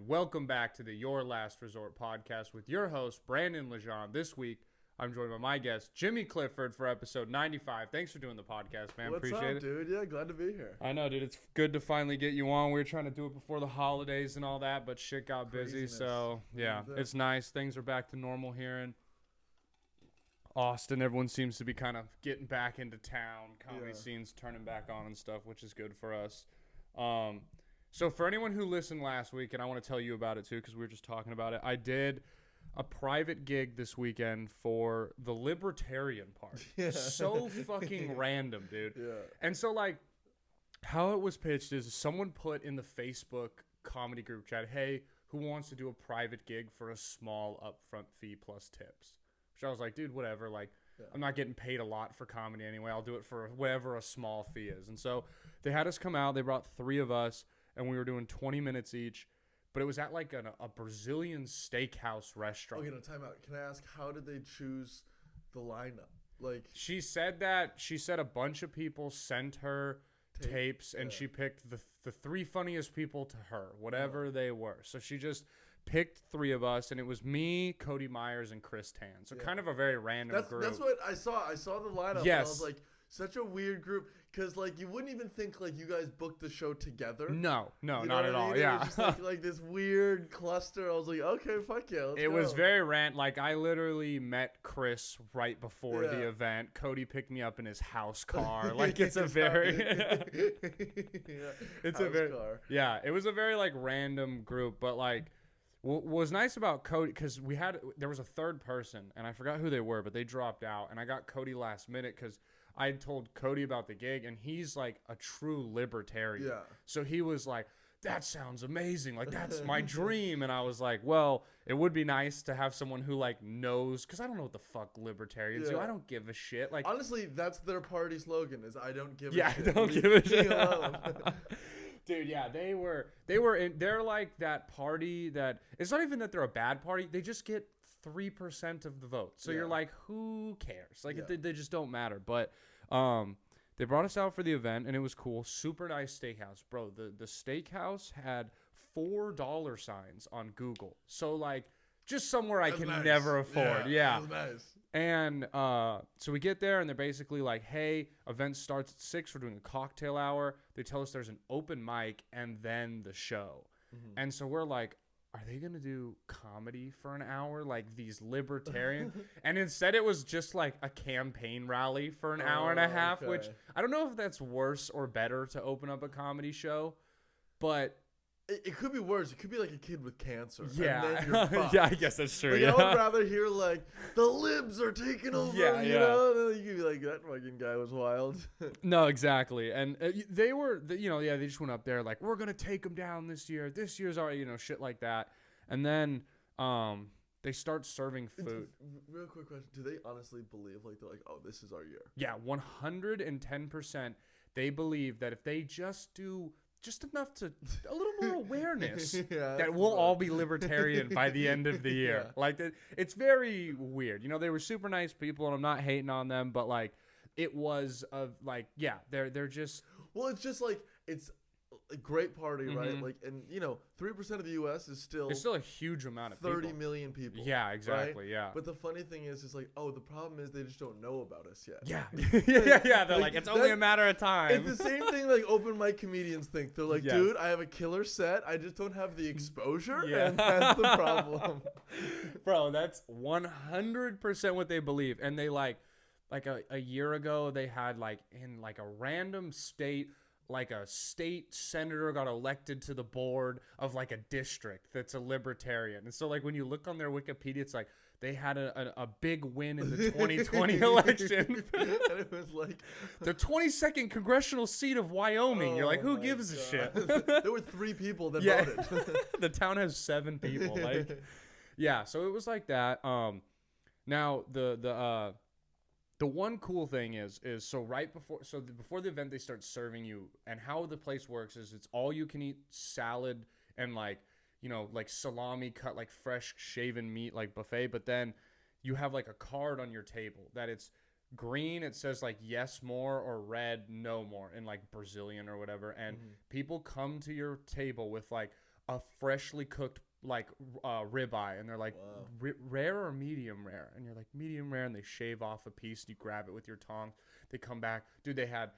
welcome back to the Your Last Resort podcast with your host, Brandon Lejean. This week, I'm joined by my guest, Jimmy Clifford, for episode 95. Thanks for doing the podcast, man. What's Appreciate up, it. dude? Yeah, glad to be here. I know, dude. It's good to finally get you on. We were trying to do it before the holidays and all that, but shit got busy. Craziness. So, yeah, it's nice. Things are back to normal here in Austin. Everyone seems to be kind of getting back into town. Comedy scene's turning back on and stuff, which is good for us. So for anyone who listened last week, and I want to tell you about it too because we were just talking about it, I did a private gig this weekend for the Libertarian Party. Yeah. So fucking random, dude. Yeah. And so, like, how it was pitched is someone put in the Facebook comedy group chat, hey, who wants to do a private gig for a small upfront fee plus tips? Which I was like, dude, whatever. Like, I'm not getting paid a lot for comedy anyway. I'll do it for whatever a small fee is. And so they had us come out. They brought 3 of us, and we were doing 20 minutes each. But it was at like a Brazilian steakhouse restaurant. Okay, no, time out. Can I ask, how did they choose the lineup? Like, She said a bunch of people sent her tapes, and she picked the 3 funniest people to her, whatever they were. So she just picked 3 of us, and it was me, Cody Myers, and Chris Tan. So kind of a very random group. That's what I saw. I saw the lineup, Yes. and I was like, such a weird group. Because, like, you wouldn't even think, like, you guys booked the show together. No, You know not what at I all. mean? Yeah. It was just like this weird cluster. I was like, okay, fuck yeah, let's It go. was very like, I literally met Chris right before the Yeah. event. Cody picked me up in his house car. Like, it's a very it's a very car. yeah, it was a very like random group, but like what was nice about Cody, because there was a third person, and I forgot who they were, but they dropped out, and I got Cody last minute because I had told Cody about the gig, and he's like a true libertarian. Yeah. So he was like, that sounds amazing. Like, that's my dream. And I was like, well, it would be nice to have someone who like knows, because I don't know what the fuck libertarians do. Yeah. I don't give a shit. Like, Honestly, that's their party slogan, is I don't give a yeah, shit. I don't Leave give a me shit. alone. Dude, yeah, they're like that party that, it's not even that they're a bad party. They just get 3% of the vote. So you're like, who cares? Like, they just don't matter. But they brought us out for the event, and it was cool. Super nice steakhouse. Bro, the steakhouse had $4 signs on Google. So, like, just somewhere I can never afford. Yeah. That was nice. And so we get there, and they're basically like, hey, event starts at 6. We're doing a cocktail hour. They tell us there's an open mic and then the show. Mm-hmm. And so we're like, are they going to do comedy for an hour, like these libertarians? And instead it was just like a campaign rally for an hour and a half, which I don't know if that's worse or better to open up a comedy show, but it could be worse. It could be like a kid with cancer. Yeah. And then you're fucked. Yeah, I guess that's true. Like, yeah. I would rather hear like the libs are taking over. Yeah, you know? You could be like, that fucking guy was wild. No, exactly. And they just went up there like, we're going to take them down this year. This year's already, shit like that. And then they start serving food. Real quick question. Do they honestly believe, like, they're like, oh, this is our year? Yeah, 110%. They believe that if they just do just enough to a little more awareness that we'll all be libertarian by the end of the year. Yeah. Like, it's very weird. They were super nice people, and I'm not hating on them, but like, it was they're just. Well, it's just like, it's a great party, right? Like, and 3% of the U.S. is still. It's still a huge amount of 30 million people. Yeah, exactly. Right? Yeah. But the funny thing is like, oh, the problem is they just don't know about us yet. Yeah. yeah. They're like, it's only a matter of time. It's the same thing like open mic comedians think. They're like, dude, I have a killer set. I just don't have the exposure. Yeah. And that's the problem. Bro, that's 100% what they believe. And they like a year ago, they had like in like a random state, like a state senator got elected to the board of like a district that's a libertarian. And so like when you look on their Wikipedia, it's like they had a big win in the 2020 election. And it was like the 22nd congressional seat of Wyoming. You're like, who gives a shit? There were 3 people that voted. The town has 7 people. Like, yeah. So it was like that. Now the one cool thing is so before the event they start serving you, and how the place works is it's all you can eat salad and like salami cut, like fresh shaven meat, like buffet, but then you have like a card on your table that it's green, it says like yes more, or red no more in like Brazilian or whatever, and people come to your table with like a freshly cooked like ribeye, and they're like, rare or medium rare? And you're like, medium rare, and they shave off a piece, and you grab it with your tongs. They come back, dude. They had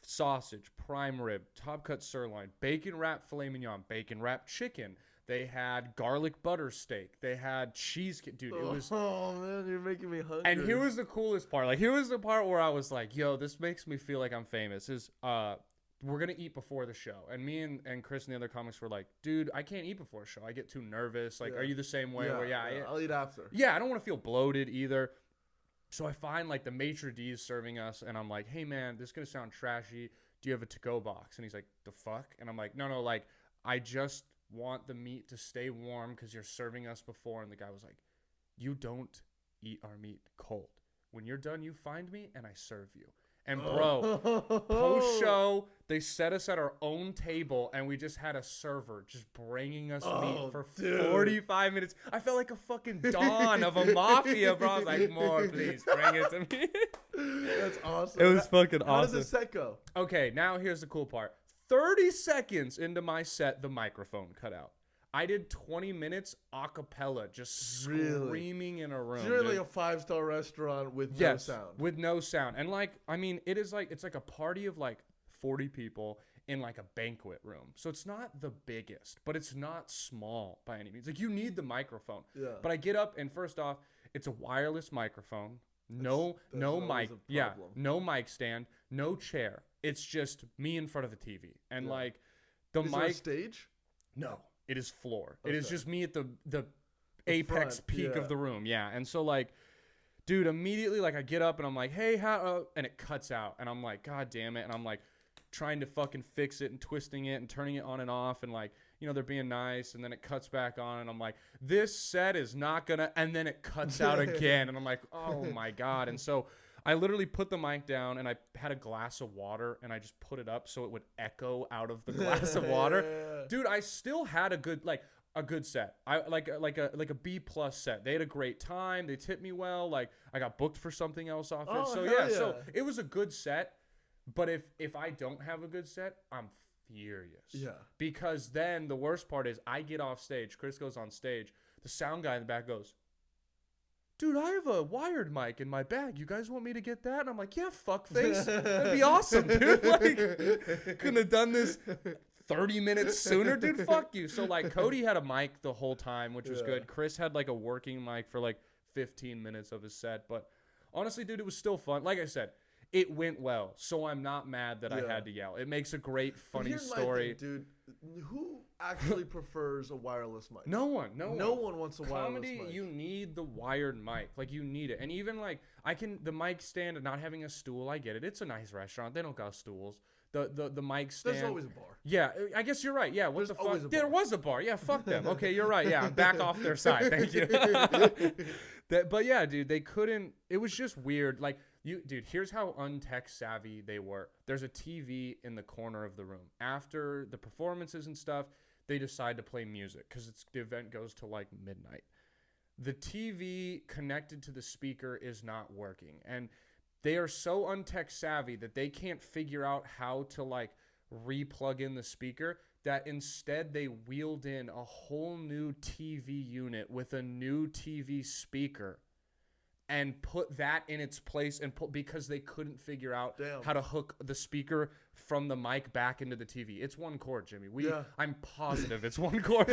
sausage, prime rib, top cut sirloin, bacon wrapped filet mignon, bacon wrapped chicken. They had garlic butter steak. They had cheesecake. Dude, it was... Oh, man, you're making me hungry. And here was the coolest part. Like, here was the part where I was like, yo, this makes me feel like I'm famous. We're going to eat before the show. And me and Chris and the other comics were like, dude, I can't eat before a show. I get too nervous. Like, are you the same way? I'll eat after. Yeah, I don't want to feel bloated either. So I find, like, the maitre d's serving us. And I'm like, hey, man, this is going to sound trashy. Do you have a to-go box? And he's like, the fuck? And I'm like, no, like, I just want the meat to stay warm because you're serving us before. And the guy was like, you don't eat our meat cold. When you're done, you find me and I serve you. And bro, post show, they set us at our own table and we just had a server just bringing us meat for 45 minutes. I felt like a fucking Don of a mafia, bro. I was like, more, please, bring it to me. That's awesome. It was fucking awesome. How does the set go? Okay, now here's the cool part. 30 seconds into my set, the microphone cut out. I did 20 minutes a cappella, just screaming in a room. So you're like a 5-star restaurant with no sound. With no sound. And like, I mean, it's like a party of like 40 people in like a banquet room. So it's not the biggest, but it's not small by any means. Like, you need the microphone. Yeah. But I get up and first off, it's a wireless microphone. No mic. Yeah. No mic stand. No chair. It's just me in front of the TV. And like the mic. Is there a stage? No. It is floor. Okay. It is just me at the apex peak of the room. Yeah. And so like, dude, immediately like I get up and I'm like, hey, how? And it cuts out. And I'm like, God damn it. And I'm like trying to fucking fix it and twisting it and turning it on and off. And like, you know, they're being nice. And then it cuts back on. And I'm like, this set is not going to. And then it cuts out again. And I'm like, oh my God. And so I literally put the mic down and I had a glass of water and I just put it up so it would echo out of the glass of water. Dude, I still had a good set. I like a B+ set. They had a great time. They tipped me well. Like, I got booked for something else off it. So yeah, so it was a good set. But if I don't have a good set, I'm furious. Yeah. Because then the worst part is I get off stage. Chris goes on stage. The sound guy in the back goes, dude, I have a wired mic in my bag. You guys want me to get that? And I'm like, yeah, fuckface. That'd be awesome, dude. Like, couldn't have done this 30 minutes sooner, dude. Fuck you. So, like, Cody had a mic the whole time, which was good. Chris had, like, a working mic for, like, 15 minutes of his set. But honestly, dude, it was still fun. Like I said, it went well. So I'm not mad that I had to yell. It makes a great, funny story. My thing, dude. Who actually prefers a wireless mic? No one. No one wants a wireless mic. Comedy, you need the wired mic. Like, you need it. And even, like, the mic stand and not having a stool, I get it. It's a nice restaurant. They don't got stools. The mic stand. There's always a bar. Yeah, I guess you're right. Yeah, what the fuck? There was a bar. Yeah, fuck them. Okay, you're right. Yeah, I'm back off their side. Thank you. But yeah, dude, they couldn't. It was just weird. Like, dude, here's how untech savvy they were. There's a TV in the corner of the room. After the performances and stuff, they decide to play music because the event goes to like midnight. The TV connected to the speaker is not working, and they are so untech savvy that they can't figure out how to like re-plug in the speaker, that instead they wheeled in a whole new TV unit with a new TV speaker and put that in its place because they couldn't figure out how to hook the speaker from the mic back into the TV. It's one cord, Jimmy. I'm positive it's one cord.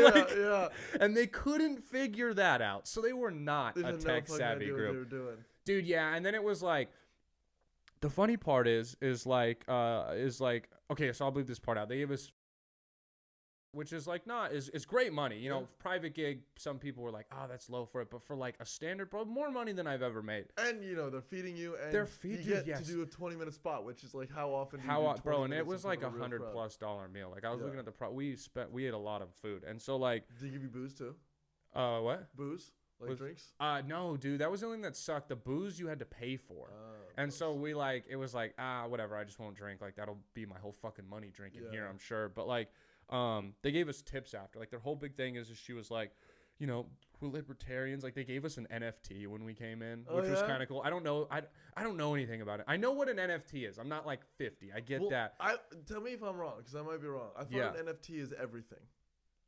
And they couldn't figure that out. So they were not a tech savvy group. Dude, yeah, and then it was like, the funny part is like, okay, so I'll leave this part out. They gave us, which is like, is great money. You know, private gig, some people were like, oh, that's low for it. But for like a standard, bro, more money than I've ever made. And, you know, they're feeding you. And you get to do a 20-minute spot, which is like, how often do you do 20 bro, and minutes it was like $100+ meal. Like, I was looking at we ate a lot of food. And so like. Did they give you booze too? What? Booze? Like drinks? No, dude, that was the only thing that sucked. The booze you had to pay for. And so we like, it was like, whatever, I just won't drink. Like, that'll be my whole fucking money drinking here, I'm sure. But like, they gave us tips after. Like, their whole big thing is she was like, you know, we're libertarians. Like, they gave us an NFT when we came in, which was kind of cool. I don't know. I don't know anything about it. I know what an NFT is. I'm not like 50. I get that. Tell me if I'm wrong, because I might be wrong. I thought an NFT is everything.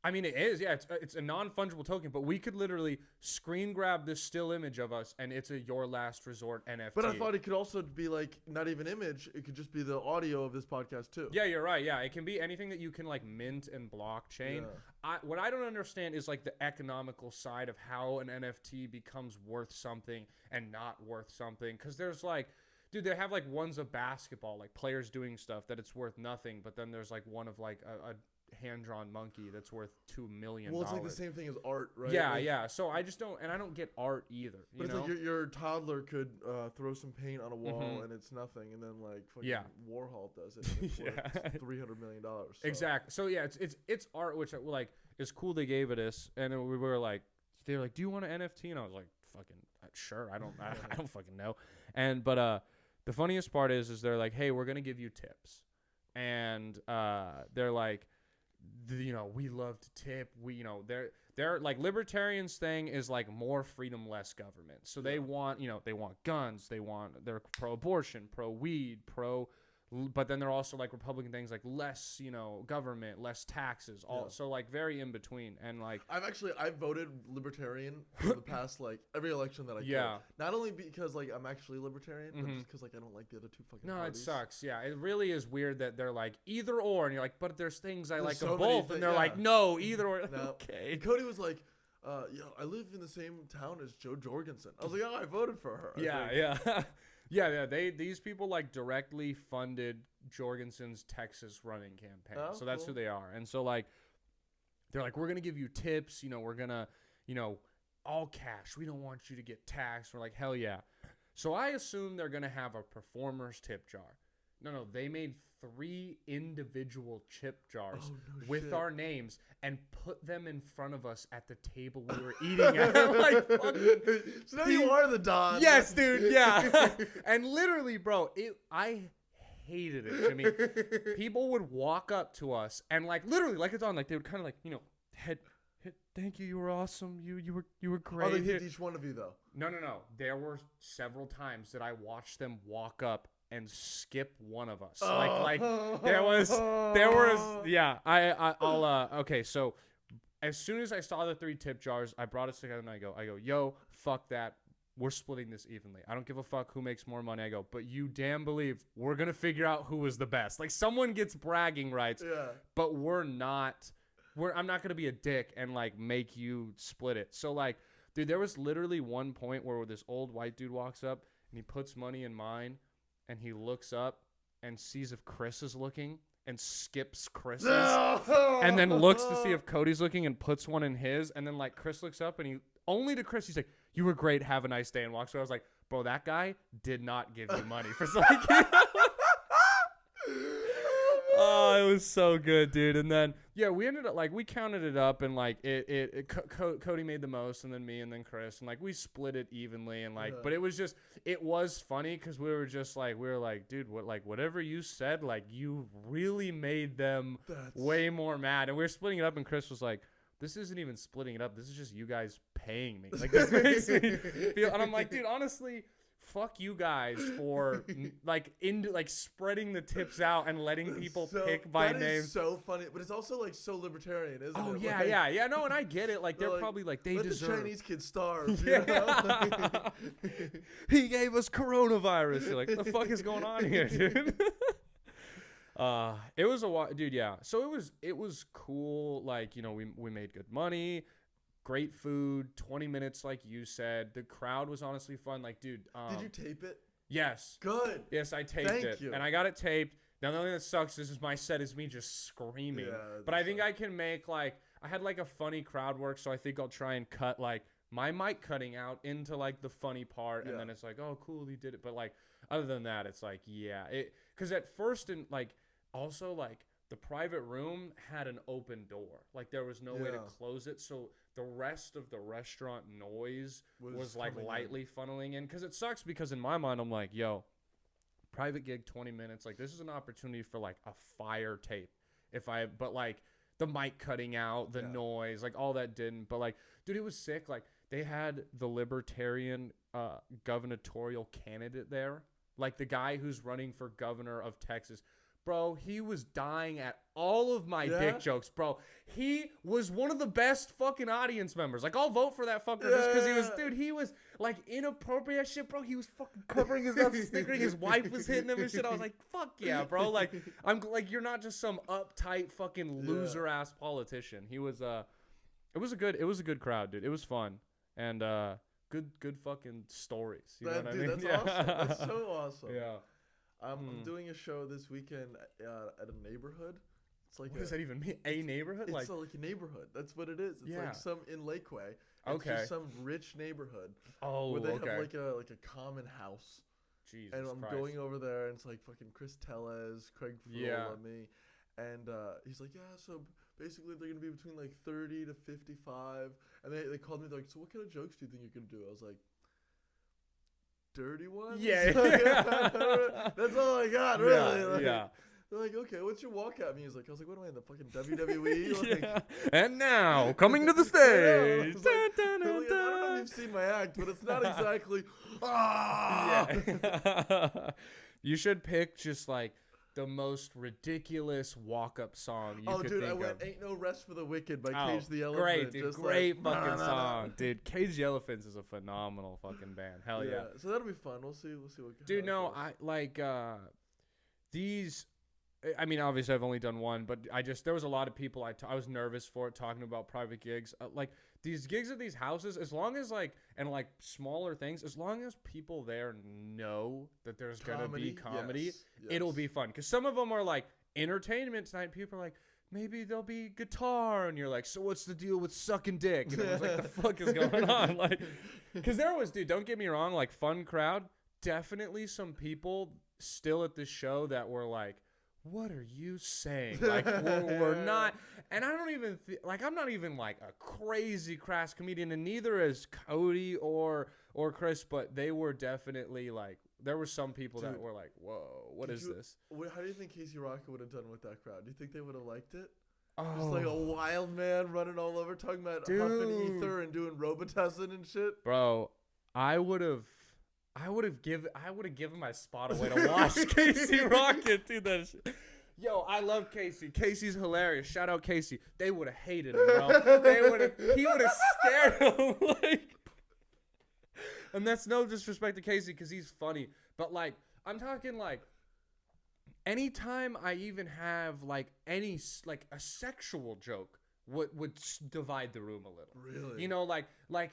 I mean, it is. Yeah, it's a non-fungible token, but we could literally screen grab this still image of us, and it's a Your Last Resort NFT. But I thought it could also be like not even image. It could just be the audio of this podcast too. Yeah, you're right. Yeah, it can be anything that you can like mint and blockchain. Yeah. What I don't understand is like the economical side of how an NFT becomes worth something and not worth something. Because there's like, dude, they have like ones of basketball, like players doing stuff that it's worth nothing, but then there's like one of like a hand-drawn monkey that's worth $2 million. Well, it's like the same thing as art, right? Yeah, like, yeah. So I just don't, and I don't get art either. But it's like your toddler could throw some paint on a wall and it's nothing, and then like fucking Warhol does it. And it's worth $300 million. So. Exactly. So yeah, it's art, which like is cool. They gave it us, and we were like, they were like, "Do you want an NFT?" And I was like, "Fucking sure." I don't fucking know. And but the funniest part is they're like, "Hey, we're gonna give you tips," and they're like, we love to tip. They're like libertarians thing is like more freedom, less government. So they want, they want guns. They're pro-abortion, pro-weed, but then they're also like Republican things like less, government, less taxes. So like very in between. And like I've voted libertarian for the past like every election that I could. Not only because like I'm actually libertarian, but just because like I don't like the other two fucking parties. It sucks. Yeah, it really is weird that they're like either or, and you're like, but there's things I like so of both, and they're like, no, either or. No. Okay. And Cody was like, I live in the same town as Joe Jorgensen. I was like, I voted for her. Yeah, these people like directly funded Jorgensen's Texas running campaign. So that's who they are. And so like they're like, we're gonna give you tips, we're gonna, all cash. We don't want you to get taxed. We're like, hell yeah. So I assume they're gonna have a performer's tip jar. No, they made 3 individual chip jars with our names and put them in front of us at the table we were eating at. Like, so now you are the Don. Yes, dude. Yeah. And literally, bro, I hated it, Jimmy. People would walk up to us and like literally like it's on like they would kind of like head. Thank you. You were awesome. You were great. Oh, they hit each one of you though. No. There were several times that I watched them walk up and skip one of us. Like there was I'll okay, so as soon as I saw the 3 tip jars, I brought it together and I go, yo, fuck that. We're splitting this evenly. I don't give a fuck who makes more money. I go, but you damn believe we're gonna figure out who was the best. Like someone gets bragging rights, but I'm not gonna be a dick and like make you split it. So like, dude, there was literally one point where this old white dude walks up and he puts money in mine. And he looks up and sees if Chris is looking and skips Chris's. And then looks to see if Cody's looking and puts one in his. And then like Chris looks up and he's like, you were great. Have a nice day. And walks away. I was like, bro, that guy did not give you money for something. Oh, it was so good, dude. And then, we ended up, like, we counted it up, and, like, Cody made the most, and then me, and then Chris, and, like, we split it evenly, and, like, but it was funny, because we were like, dude, whatever you said, like, you really made them way more mad, and we were splitting it up, and Chris was like, this isn't even splitting it up, this is just you guys paying me, like, this makes me feel, and I'm like, dude, honestly, fuck you guys for spreading the tips out and letting people pick by name. That is so funny, but it's also like so libertarian, isn't it? Oh yeah. No, and I get it. Like they're probably like they deserve. Let the Chinese kids starve. You know? He gave us coronavirus. You're like, what the fuck is going on here, dude? It was dude. Yeah. So it was cool. Like we made good money. Great food, 20 minutes like you said. The crowd was honestly fun. Like, dude. Did you tape it? Yes. Good. Yes, I taped it. Thank you. And I got it taped. Now, the only thing that sucks is my set is me just screaming. Yeah, but I think I can make, like, I had, like, a funny crowd work, so I think I'll try and cut, like, my mic cutting out into, like, the funny part. And then it's like, oh, cool, he did it. But, like, other than that, it's like, yeah. Because at first, also, like, the private room had an open door. Like, there was no way to close it. So the rest of the restaurant noise was like lightly funneling in. Because it sucks because in my mind, I'm like, yo, private gig, 20 minutes. Like, this is an opportunity for, like, a fire tape. But, like, the mic cutting out, the noise, like, all that didn't. But, like, dude, it was sick. Like, they had the libertarian gubernatorial candidate there. Like, the guy who's running for governor of Texas Bro, he was dying at all of my dick jokes, bro. He was one of the best fucking audience members. Like, I'll vote for that fucker just because he was, like, inappropriate shit, bro. He was fucking covering his mouth, snickering. His wife was hitting him and shit. I was like, fuck yeah, bro. Like, you're not just some uptight fucking loser-ass politician. He was, it was a good crowd, dude. It was fun. And, good fucking stories. You know what I mean? That's awesome. That's so awesome. Yeah. I'm doing a show this weekend at a neighborhood. It's like what does that even mean? A neighborhood? It's like a neighborhood. That's what it is. It's like some in Lakeway. It's just some rich neighborhood. Oh, where they have like a common house. Jesus and I'm going over there, and it's like fucking Chris Tellez, Craig Frola, me, and he's like, yeah. So basically, they're gonna be between like 30 to 55, and they called me. They're like, so what kind of jokes do you think you're gonna do? I was like, dirty ones? Yeah. That's all I got, really. Yeah. They're like, okay, what's your walkout music? I was like, what am I in the fucking WWE? Like, and now, coming to the stage. I don't know if you've seen my act, but it's not exactly, You should pick just like the most ridiculous walk-up song you could think of. I went Ain't No Rest for the Wicked by Cage the Elephant. Great, dude. Great fucking song. Dude, Cage the Elephants is a phenomenal fucking band. Hell yeah. So that'll be fun. We'll see what dude, no, I like these. I mean, obviously I've only done one, but there was a lot of people I was nervous for it, talking about private gigs. Like these gigs at these houses, as long as and smaller things, as long as people there know that there's going to be comedy, it'll be fun. Because some of them are like entertainment tonight. People are like, maybe there'll be guitar. And you're like, so what's the deal with sucking dick? And I was like, the fuck is going on? Like, because there was, dude, don't get me wrong, like fun crowd. Definitely some people still at this show that were like, what are you saying? Like, we're not, and I don't even, I'm not even like a crazy crass comedian, and neither is Cody or Chris, but they were definitely like, there were some people that were like, whoa, what is this? How do you think Casey Rocket would have done with that crowd? Do you think they would have liked it? Just like a wild man running all over, talking about huffing ether and doing Robitussin and shit? Bro, I would have given my spot away to watch Casey Rocket do that shit. Yo, I love Casey. Casey's hilarious. Shout out Casey. They would have hated him, bro. He would have scared him. And that's no disrespect to Casey because he's funny. But like, I'm talking like, anytime I even have like any like a sexual joke would divide the room a little. Really? You know, like my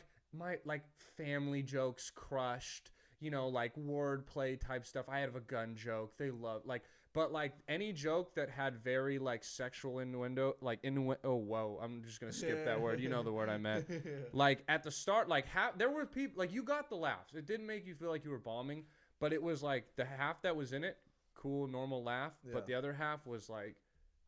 family jokes crushed. You know, like wordplay type stuff. I have a gun joke. They love but like any joke that had very like sexual innuendo, oh whoa, I'm just gonna skip that word. You know the word I meant. Like at the start, like there were people like you got the laughs. It didn't make you feel like you were bombing, but it was like the half that was in it, cool, normal laugh. Yeah. But the other half was like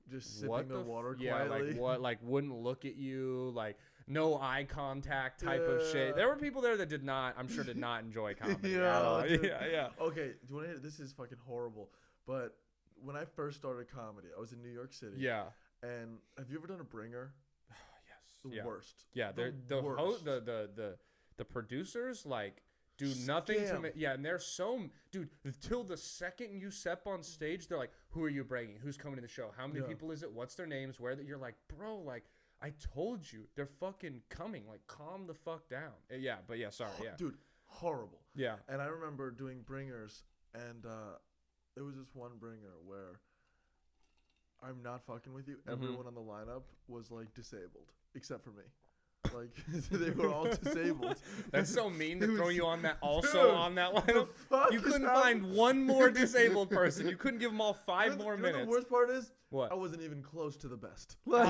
just sipping the water quietly. Yeah, like what? Like wouldn't look at you, like. No eye contact type of shit. There were people there that did not enjoy comedy. Yeah. Yeah. Okay, do you want to hear this? Is fucking horrible. But when I first started comedy, I was in New York City. Yeah. And have you ever done a bringer? Yes. The worst. Yeah. The producers like do nothing to make. Yeah, and they're so dude. Till the second you step on stage, they're like, "Who are you bringing? Who's coming to the show? How many people is it? What's their names? Where that?" You're like, bro, like. I told you, they're fucking coming. Like, calm the fuck down. Yeah, but yeah, sorry, yeah. Dude, horrible. Yeah. And I remember doing bringers, and there was this one bringer where I'm not fucking with you. Everyone on the lineup was, like, disabled, except for me. Like, they were all disabled. That's so mean to throw you on that on that lineup. You couldn't find one more disabled person. You couldn't give them all 5 more minutes. The worst part is, what? I wasn't even close to the best. Like,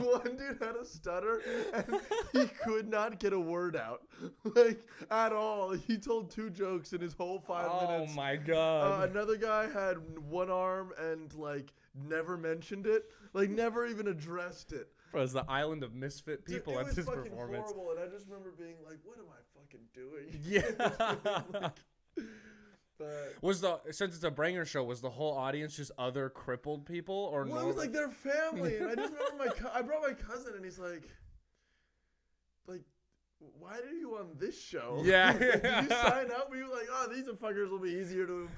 one dude had a stutter, and he could not get a word out, like, at all. He told 2 jokes in his whole 5 minutes. Oh, my God. Another guy had one arm and, like, never mentioned it. Like, never even addressed it. It was the island of misfit people at this performance. It was fucking horrible, and I just remember being like, what am I fucking doing? Yeah. Since it's a bringer show, was the whole audience just other crippled people or no? It was like their family, and I just remember I brought my cousin, and he's like, why are you on this show? Yeah. Did you sign up? Were you like, oh, these fuckers will be easier to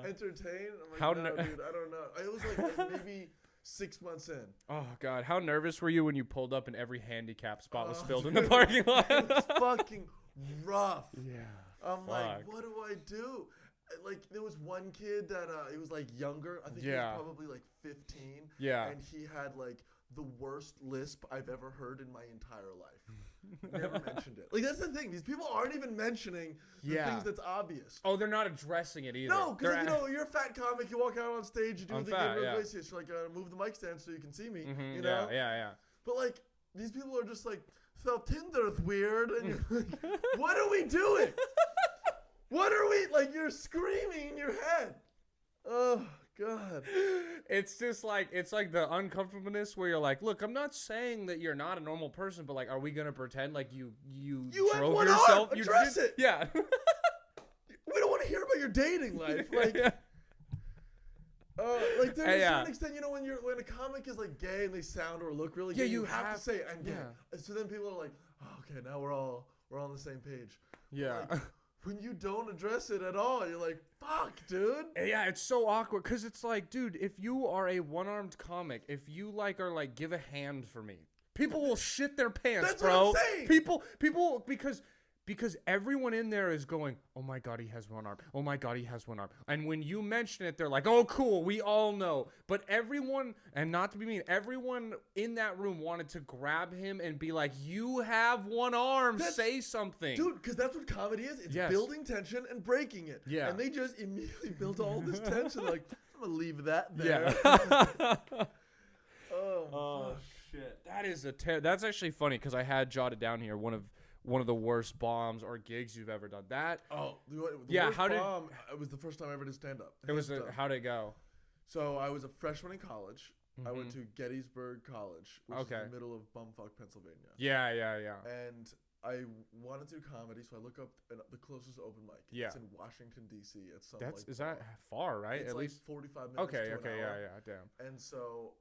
entertain. I'm like, How no, ner- dude, I don't know. It was like maybe 6 months in. Oh God, how nervous were you when you pulled up and every handicap spot was filled in dude, the parking lot? It was fucking rough. Yeah. I'm fuck. like, what do I do? Like, there was one kid that he was like younger. I think he was probably like 15. Yeah. And he had like the worst lisp I've ever heard in my entire life. Never mentioned it. Like, that's the thing. These people aren't even mentioning the things that's obvious. Oh, they're not addressing it either. No, because you're a fat comic. You walk out on stage, you do the fat, game places. You're like, move the mic stand so you can see me. Mm-hmm, You know? Yeah. But like, these people are just like, so Tinder's weird, and you're like, what are we doing? What are we, like, you're screaming in your head. Oh, God. It's just like, it's like the uncomfortableness where you're like, look, I'm not saying that you're not a normal person, but like, are we going to pretend like you have drove one yourself? arm. Address it. Yeah. We don't want to hear about your dating life. Like, like to a certain extent, you know, when a comic is like gay and they sound or look really gay, you have to say I'm gay. So then people are like, oh, okay, now we're all on the same page. Yeah. Like, when you don't address it at all, you're like, fuck, dude. Yeah, it's so awkward because it's like, dude, if you are a one-armed comic, if you like are like, give a hand for me, people will shit their pants, That's bro. what I'm saying. People, because everyone in there is going, oh my God, he has one arm. Oh my God, he has one arm. And when you mention it, they're like, oh, cool, we all know. But everyone, and not to be mean, everyone in that room wanted to grab him and be like, you have one arm, say something. Dude, because that's what comedy is. It's building tension and breaking it. Yeah. And they just immediately built all this tension. Like, I'm going to leave that there. Yeah. Oh, shit. That is that's actually funny because I had jotted down here one of the worst bombs or gigs you've ever done. That the worst bomb, it was the first time I ever did stand up. How'd it go? So I was a freshman in college. I went to Gettysburg College, which is in the middle of bumfuck Pennsylvania. Yeah. And I wanted to do comedy, so I look up the closest open mic. Yeah. It's in Washington D.C. It's some Is that far, right? It's At like least 45 minutes. Okay, to an hour. yeah, damn. And so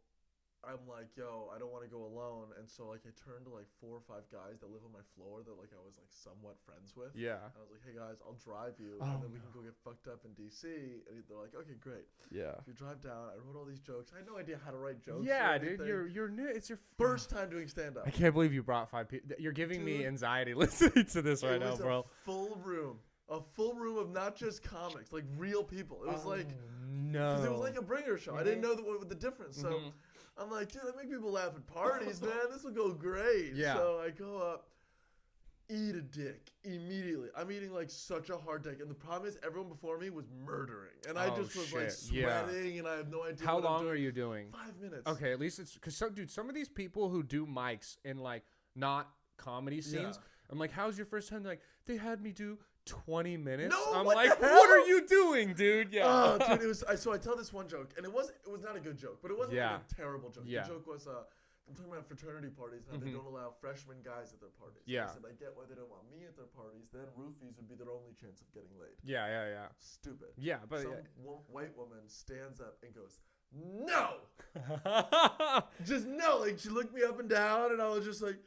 I'm like, yo, I don't want to go alone. And so like I turned to like 4 or 5 guys that live on my floor that like I was like somewhat friends with. Yeah. And I was like, hey guys, I'll drive you, and then we can go get fucked up in DC. And they're like, okay, great. Yeah. We drive down. I wrote all these jokes. I had no idea how to write jokes. Yeah, dude, you're new. It's your first time doing stand up. I can't believe you brought 5 people. You're giving me anxiety listening to this right now, bro. A full room of not just comics, like real people. It was like no, because it was like a bringer show. I didn't know what the difference. So I'm like, dude, I make people laugh at parties, man. This will go great. Yeah. So I go up, eat a dick immediately. I'm eating like such a hard dick, and the problem is everyone before me was murdering, and I just was like sweating, and I have no idea. How long are you doing? 5 minutes. Okay, at least it's because some of these people who do mics in like not comedy scenes, I'm like, how's your first time? They're like, they had me do 20 minutes. No, I'm what like, the hell? what are you doing, dude? Yeah. Oh, dude, it was. So I tell this one joke, and it was not a good joke, but it wasn't like a terrible joke. Yeah. The joke was, I'm talking about fraternity parties and how they don't allow freshman guys at their parties. Yeah. I said, I get why they don't want me at their parties. Then roofies would be their only chance of getting laid. Yeah. Stupid. Yeah, but some white woman stands up and goes, no. Just no. Like she looked me up and down, and I was just like,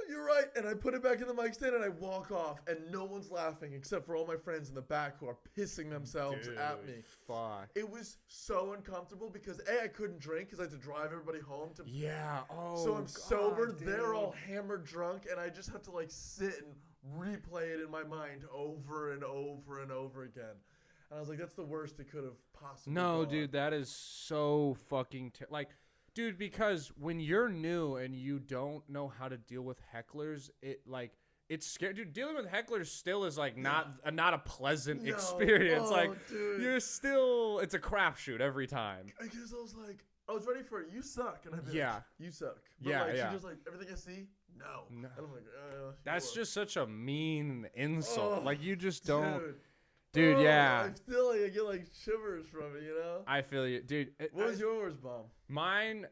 you're right. And I put it back in the mic stand and I walk off, and no one's laughing except for all my friends in the back who are pissing themselves at me. Fuck. It was so uncomfortable because I couldn't drink because I had to drive everybody home to. Yeah. Oh. So I'm sober. Dude. They're all hammered drunk, and I just have to like sit and replay it in my mind over and over and over again. And I was like, that's the worst it could have possibly. No, gone. dude, that is so fucking like. Dude, because when you're new and you don't know how to deal with hecklers, it's scary. Dude, dealing with hecklers still is like not a pleasant experience. Dude. You're still, it's a crapshoot every time. Because I was ready for it. You suck, and I'd be like, you suck. But she just like everything I see, no. And I'm like, that's just such a mean insult. Oh, like you just don't. Dude, yeah. I feel like I get like shivers from it, you know? I feel you. Dude. What was your worst bomb? Mine,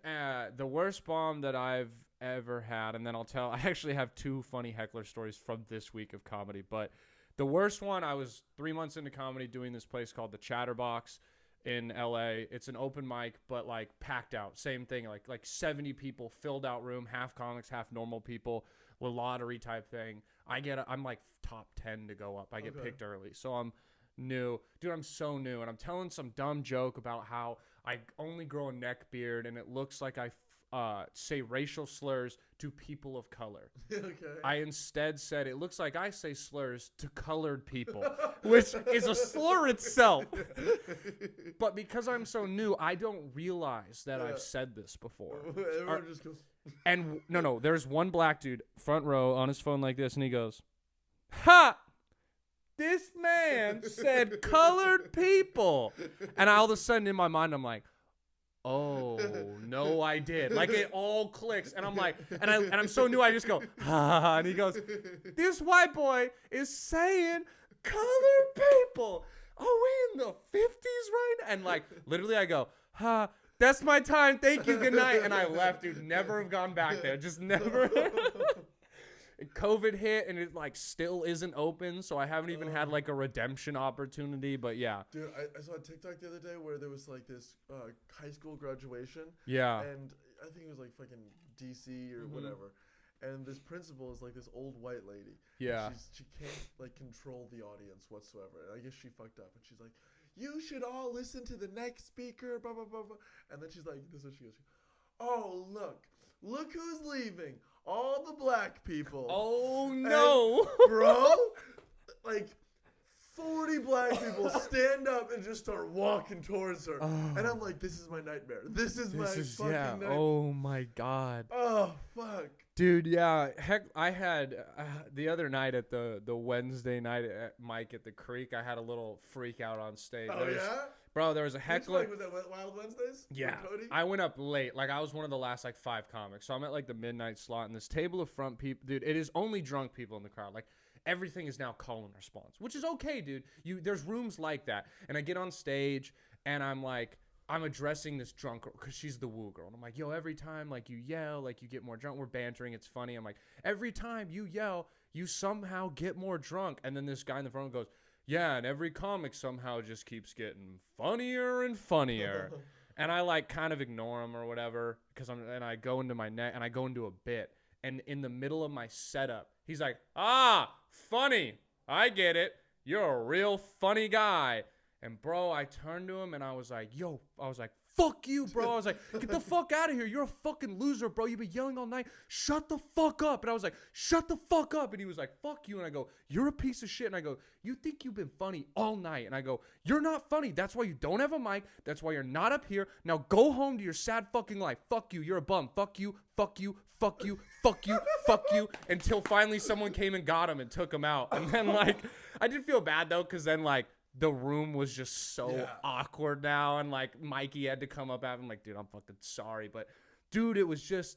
the worst bomb that I've ever had, and then I actually have 2 funny heckler stories from this week of comedy, but the worst one, I was 3 months into comedy doing this place called the Chatterbox in LA. It's an open mic, but like packed out. Same thing, like 70 people, filled out room, half comics, half normal people. lottery type thing. I'm like top 10 to go up. I get picked early. So I'm new. Dude, I'm so new. And I'm telling some dumb joke about how I only grow a neck beard and it looks like I say racial slurs to people of color. Okay. I instead said it looks like I say slurs to colored people, which is a slur itself. But because I'm so new, I don't realize that I've said this before. Everyone just goes. And no, there's one black dude front row on his phone like this, and he goes, "Ha! This man said colored people." And all of a sudden in my mind, I'm like, oh no, I did. Like it all clicks, and I'm like, and I'm so new, I just go, ha, and he goes, "This white boy is saying colored people. Are we in the 50s right now?" And like literally, I go, ha. That's my time. Thank you. Good night. And I left, dude. Never have gone back there. Just never. COVID hit and it like still isn't open, so I haven't even had like a redemption opportunity. But yeah, dude, I saw a TikTok the other day where there was like this high school graduation. Yeah. And I think it was like fucking DC or whatever. And this principal is like this old white lady. Yeah. She can't like control the audience whatsoever. And I guess she fucked up. And she's like, "You should all listen to the next speaker, blah, blah, blah, blah." And then she's like, this is what she goes, "Oh, look who's leaving. All the black people." Oh, no. And, bro, like 40 black people stand up and just start walking towards her. Oh. And I'm like, this is my nightmare. This is my fucking nightmare. Oh, my God. Oh, fuck. Dude, yeah. Heck, I had the other night at the Wednesday night at Mike at the Creek, I had a little freak out on stage. Oh, yeah? Bro, there was a heckler. Was that Wild Wednesdays? Yeah. I went up late. Like, I was one of the last, like, 5 comics. So I'm at, like, the midnight slot, and this table of front people. Dude, it is only drunk people in the crowd. Like, everything is now call and response, which is okay, dude. There's rooms like that. And I get on stage, and I'm like, I'm addressing this drunk girl because she's the woo girl. And I'm like, yo, every time, like, you yell, like, you get more drunk. We're bantering. It's funny. I'm like, every time you yell, you somehow get more drunk. And then this guy in the front goes, yeah, and every comic somehow just keeps getting funnier and funnier. And I, like, kind of ignore him or whatever and I go into my neck and I go into a bit. And in the middle of my setup, he's like, funny. I get it. You're a real funny guy. And, bro, I turned to him and I was like, fuck you, bro. I was like, get the fuck out of here. You're a fucking loser, bro. You've been yelling all night. Shut the fuck up. And I was like, shut the fuck up. And he was like, fuck you. And I go, you're a piece of shit. And I go, you think you've been funny all night. And I go, you're not funny. That's why you don't have a mic. That's why you're not up here. Now go home to your sad fucking life. Fuck you. You're a bum. Fuck you. Fuck you. Fuck you. Fuck you. Fuck you. Until finally someone came and got him and took him out. And then, like, I did feel bad, though, because then, like, the room was just so awkward now, and like Mikey had to come up at him like, dude, I'm fucking sorry, but dude, it was just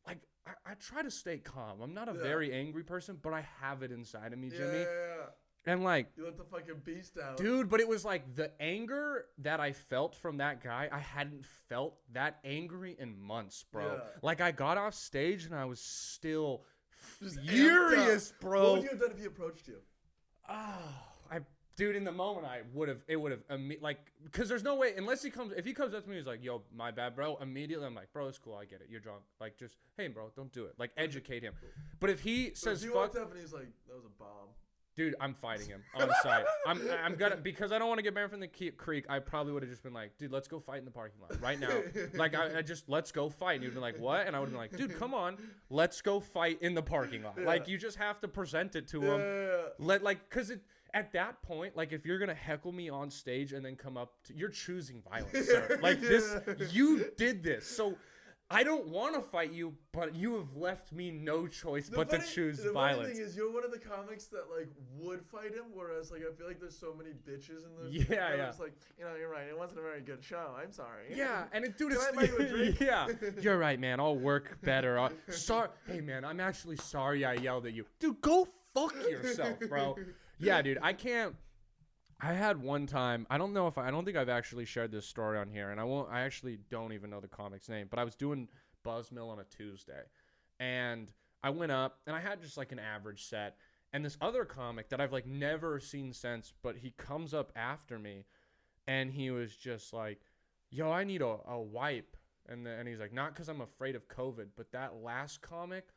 like I try to stay calm. I'm not a very angry person, but I have it inside of me, Jimmy. Yeah. And like, you let the fucking beast out, dude. But it was like the anger that I felt from that guy. I hadn't felt that angry in months, bro. Yeah. Like I got off stage and I was still furious, bro. What would you have done if he approached you? Dude, in the moment, it would have, like, because there's no way, unless if he comes up to me, he's like, yo, my bad, bro, immediately, I'm like, bro, it's cool, I get it, you're drunk, like, just, hey, bro, don't do it, like, educate him. But if he says, if he walked up and he's like, that was a bomb. Dude, I'm fighting him on site. I'm gonna, because I don't want to get banned from the creek, I probably would have just been like, dude, let's go fight in the parking lot right now. Like, I just, let's go fight. And you'd been like, what? And I would have been like, dude, come on, let's go fight in the parking lot. Yeah. Like, you just have to present it to him. Because at that point, like, if you're gonna heckle me on stage and then come up you're choosing violence, sir. Like, you did this. So I don't want to fight you, but you have left me no choice to choose violence. The funny thing is, you're one of the comics that, like, would fight him, whereas, like, I feel like there's so many bitches in the... Yeah. It's like, you're right, it wasn't a very good show, I'm sorry. Yeah, and dude, it's... Can I buy you a drink? Yeah, you're right, man, I'll work better. Sorry. Hey, man, I'm actually sorry I yelled at you. Dude, go fuck yourself, bro. Yeah, dude, I had one time, I don't think I've actually shared this story on here, and I actually don't even know the comic's name, but I was doing Buzzmill on a Tuesday, and I went up, and I had just, like, an average set, and this other comic that I've, like, never seen since, but he comes up after me, and he was just like, yo, I need a wipe, and he's like, not because I'm afraid of COVID, but that last comic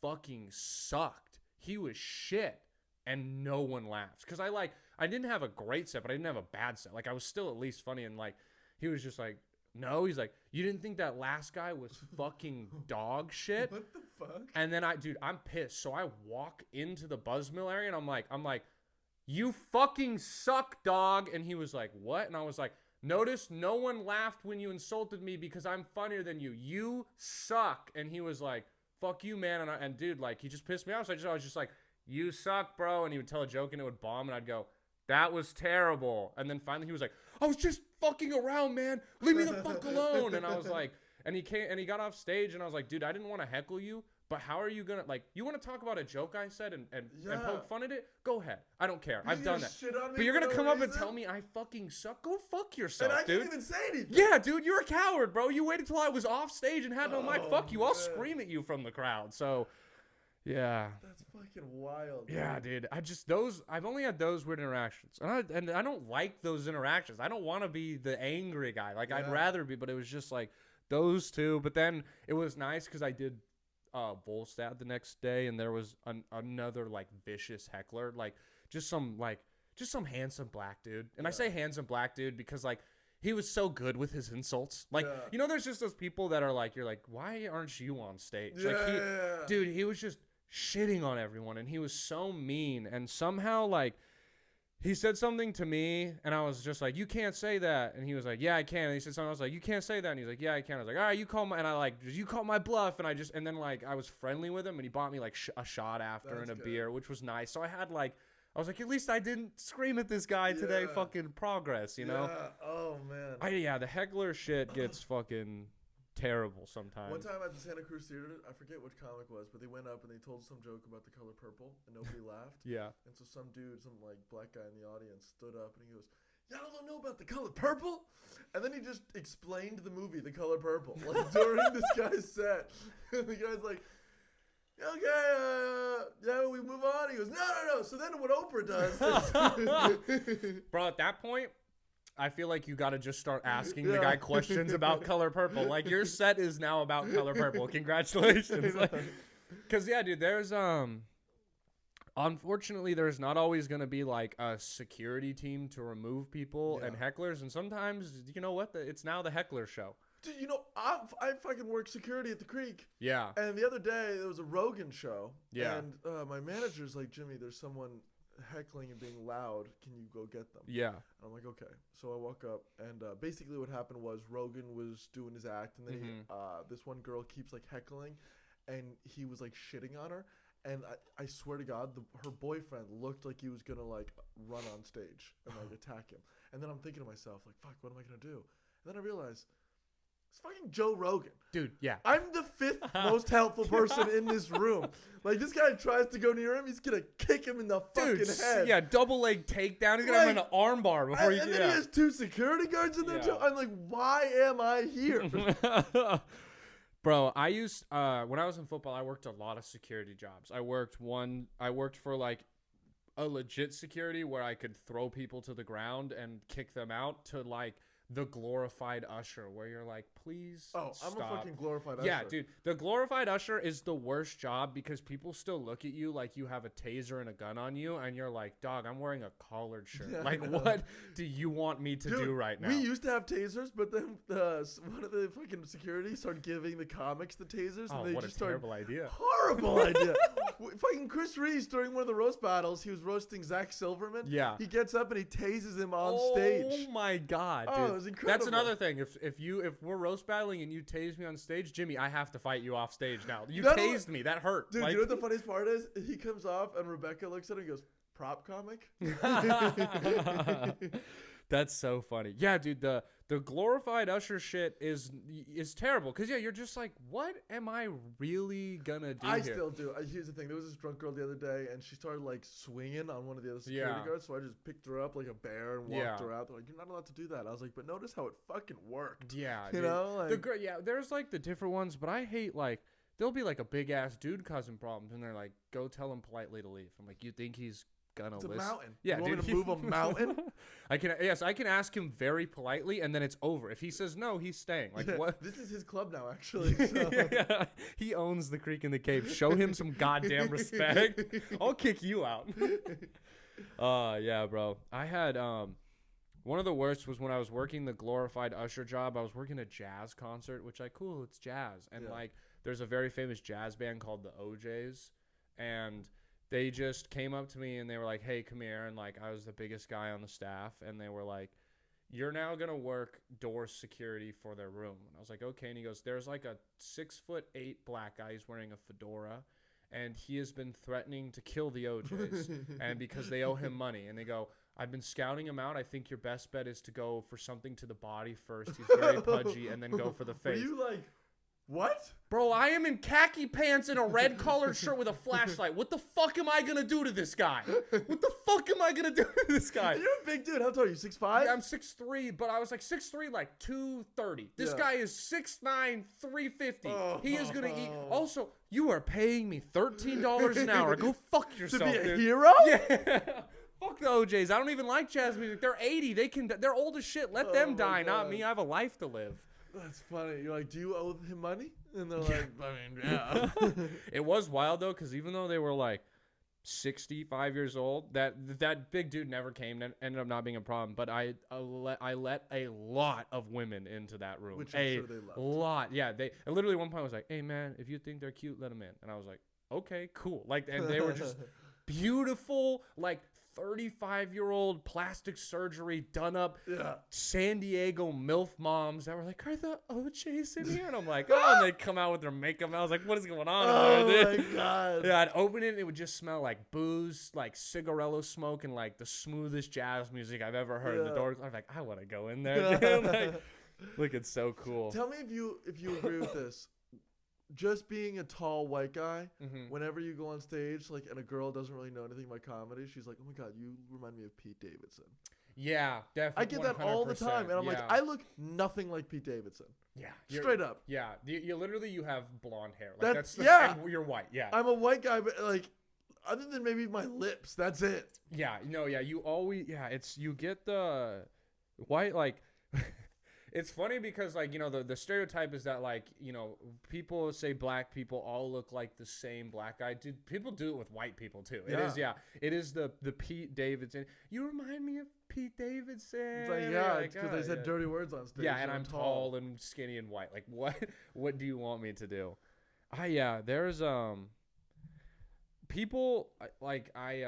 fucking sucked. He was shit. And no one laughs. Because I didn't have a great set, but I didn't have a bad set. Like, I was still at least funny. And, like, he was just like, no. He's like, you didn't think that last guy was fucking dog shit? What the fuck? And then I'm pissed. So I walk into the Buzzmill area and I'm like, you fucking suck, dog. And he was like, what? And I was like, notice no one laughed when you insulted me because I'm funnier than you. You suck. And he was like, fuck you, man. And dude, like, he just pissed me off. So I was just like, you suck, bro. And he would tell a joke and it would bomb. And I'd go, that was terrible. And then finally he was like, I was just fucking around, man. Leave me the fuck alone. And I was like, and he got off stage and I was like, dude, I didn't want to heckle you. But how are you gonna, like, you want to talk about a joke I said and poke fun at it? Go ahead. I don't care. I've done that. But you're gonna come up and tell me I fucking suck? Go fuck yourself, dude. And I can't even say anything. Yeah, dude, you're a coward, bro. You waited till I was off stage and had no mic. Fuck you. I'll scream at you from the crowd. So, yeah. That's fucking wild. Yeah, dude. I've only had those weird interactions. And I don't like those interactions. I don't want to be the angry guy. Like, I'd rather be, but it was just like those two. But then it was nice because I did Volstad the next day, and there was another like vicious heckler, like just some handsome black dude. And I say handsome black dude because like he was so good with his insults. Like, you know, there's just those people that are like, you're like, why aren't you on stage? Dude, he was just shitting on everyone, and he was so mean. And somehow, like, he said something to me, and I was just like, you can't say that. And he was like, yeah, I can. And he said something, I was like, you can't say that. And he's like, yeah, I can. I was like, all right, you call my bluff. And then like, I was friendly with him, and he bought me like a shot after and a beer, which was nice. So I was like, at least I didn't scream at this guy today. Fucking progress, you know? Yeah. Oh, man. The heckler shit gets fucking terrible sometimes. One time at the Santa Cruz Theater, I forget which comic it was, but they went up and they told some joke about the color purple, and nobody laughed. Yeah. And so some like black guy in the audience stood up and he goes, y'all don't know about the color purple? And then he just explained the movie The Color Purple, like during this guy's set. And the guy's like, okay, yeah, we move on. He goes, no. So then what Oprah does is Bro, at that point, I feel like you got to just start asking the guy questions about Color Purple. Like, your set is now about Color Purple. Congratulations. Because, yeah, dude, there's, unfortunately, there's not always going to be, like, a security team to remove people and hecklers. And sometimes, you know what? It's now the heckler show. Dude, you know, I fucking work security at the Creek. Yeah. And the other day, there was a Rogan show. Yeah. And my manager's like, Jimmy, there's someone heckling and being loud. Can you go get them? Yeah. And I'm like, okay. So I walk up, and basically what happened was Rogan was doing his act, and then this one girl keeps like heckling, and he was like shitting on her. And I swear to God, her boyfriend looked like he was gonna like run on stage and like attack him. And then I'm thinking to myself, like, fuck, what am I gonna do? And then I realized, it's fucking Joe Rogan. Dude, yeah. I'm the 5th most helpful person in this room. Like, this guy tries to go near him, he's going to kick him in the fucking head. Yeah, double leg takedown. He's going to have him in an arm bar before and then he has 2 security guards in there, too. I'm like, why am I here? Bro, I used, when I was in football, I worked a lot of security jobs. I worked for, like, a legit security where I could throw people to the ground and kick them out to, like, the glorified usher, where you're like, please stop. I'm a fucking glorified usher. Yeah, dude. The glorified usher is the worst job because people still look at you like you have a taser and a gun on you, and you're like, dog, I'm wearing a collared shirt. Yeah, like, what do you want me to do right now? We used to have tasers, but then one of the fucking security started giving the comics the tasers. Oh, and they what just a terrible idea. Horrible idea. Fucking Chris Reese, during one of the roast battles, he was roasting Zach Silverman. Yeah. He gets up and he tases him on stage. Oh, my God, dude. Oh, it was incredible. That's another thing. If we're roast battling and you tase me on stage, Jimmy, I have to fight you off stage now. You tased me. That hurt. Dude, you know what the funniest part is? He comes off and Rebecca looks at him and goes, prop comic? That's so funny. Yeah, dude, the glorified usher shit is terrible. Because, yeah, you're just like, what am I really going to do I here? still do. Here's the thing. There was this drunk girl the other day, and she started, like, swinging on one of the other security guards. So I just picked her up like a bear and walked her out. They're like, you're not allowed to do that. I was like, but notice how it fucking worked. Yeah, you know? Like, there's, like, the different ones. But I hate, like, there'll be, like, a big-ass dude causing problems. And they're like, go tell him politely to leave. I'm like, you think he's gonna It's a listen. mountain. Yeah, you want dude, me to move a mountain? I can ask him very politely, and then it's over. If he says no, he's staying. Like what? This is his club now, actually. So. Yeah. He owns the Creek and the Cave. Show him some goddamn respect. I'll kick you out. Yeah, bro. I had one of the worst was when I was working the glorified usher job. I was working a jazz concert, which cool, it's jazz. And like there's a very famous jazz band called the OJs, and they just came up to me and they were like, "Hey, come here." And like I was the biggest guy on the staff, and they were like, "You're now gonna work door security for their room." And I was like, "Okay." And he goes, "There's like a 6'8" black guy. He's wearing a fedora, and he has been threatening to kill the OJs, and because they owe him money." And they go, "I've been scouting him out. I think your best bet is to go for something to the body first. He's very pudgy, and then go for the face." Were you like, what? Bro, I am in khaki pants and a red collared shirt with a flashlight. What the fuck am I gonna do to this guy? What the fuck am I gonna do to this guy? You're a big dude. How tall are you? 6'5"? Yeah, I'm 6'3", but I was like 6'3", like 230. This guy is 6'9", 350. He is gonna eat. Also, you are paying me $13 an hour. Go fuck yourself, To be a dude. hero? Yeah. Fuck the OJs. I don't even like jazz music. They're 80. They're old as shit. Let them die, not me. I have a life to live. That's funny. You're like, "Do you owe him money?" And they're like, "I mean, yeah." It was wild though, because even though they were like 65 years old, that big dude never came and ended up not being a problem. But I let a lot of women into that room. Which I'm sure they loved. Lot. Yeah, they literally one point was like, "Hey man, if you think they're cute, let them in." And I was like, "Okay, cool." Like, and they were just beautiful, like 35-year-old plastic surgery done up San Diego MILF moms that were like, "Are the OJs in here?" And I'm like, "Oh," and they'd come out with their makeup. And I was like, "What is going on in there, dude?" My God. Yeah, I'd open it and it would just smell like booze, like cigarello smoke, and like the smoothest jazz music I've ever heard. The door, I'm like, "I want to go in there, dude." Like, look, it's so cool. Tell me if you agree with this. Just being a tall white guy, whenever you go on stage, like, and a girl doesn't really know anything about comedy, she's like, "Oh my God, you remind me of Pete Davidson." Yeah, definitely. I get that all the time, and I'm like, I look nothing like Pete Davidson. Yeah, straight up. Yeah, you literally have blonde hair. Like, That's and you're white. Yeah, I'm a white guy, but like, other than maybe my lips, that's it. Yeah, no, yeah, you always, it's you get the white like. It's funny because, like, you know, the stereotype is that, like, you know, people say black people all look like the same black guy. Dude, people do it with white people, too. It is the Pete Davidson. "You remind me of Pete Davidson." It's like, because they said dirty words on stage. Yeah, and I'm tall and skinny and white. Like, what do you want me to do? There's, people, like, I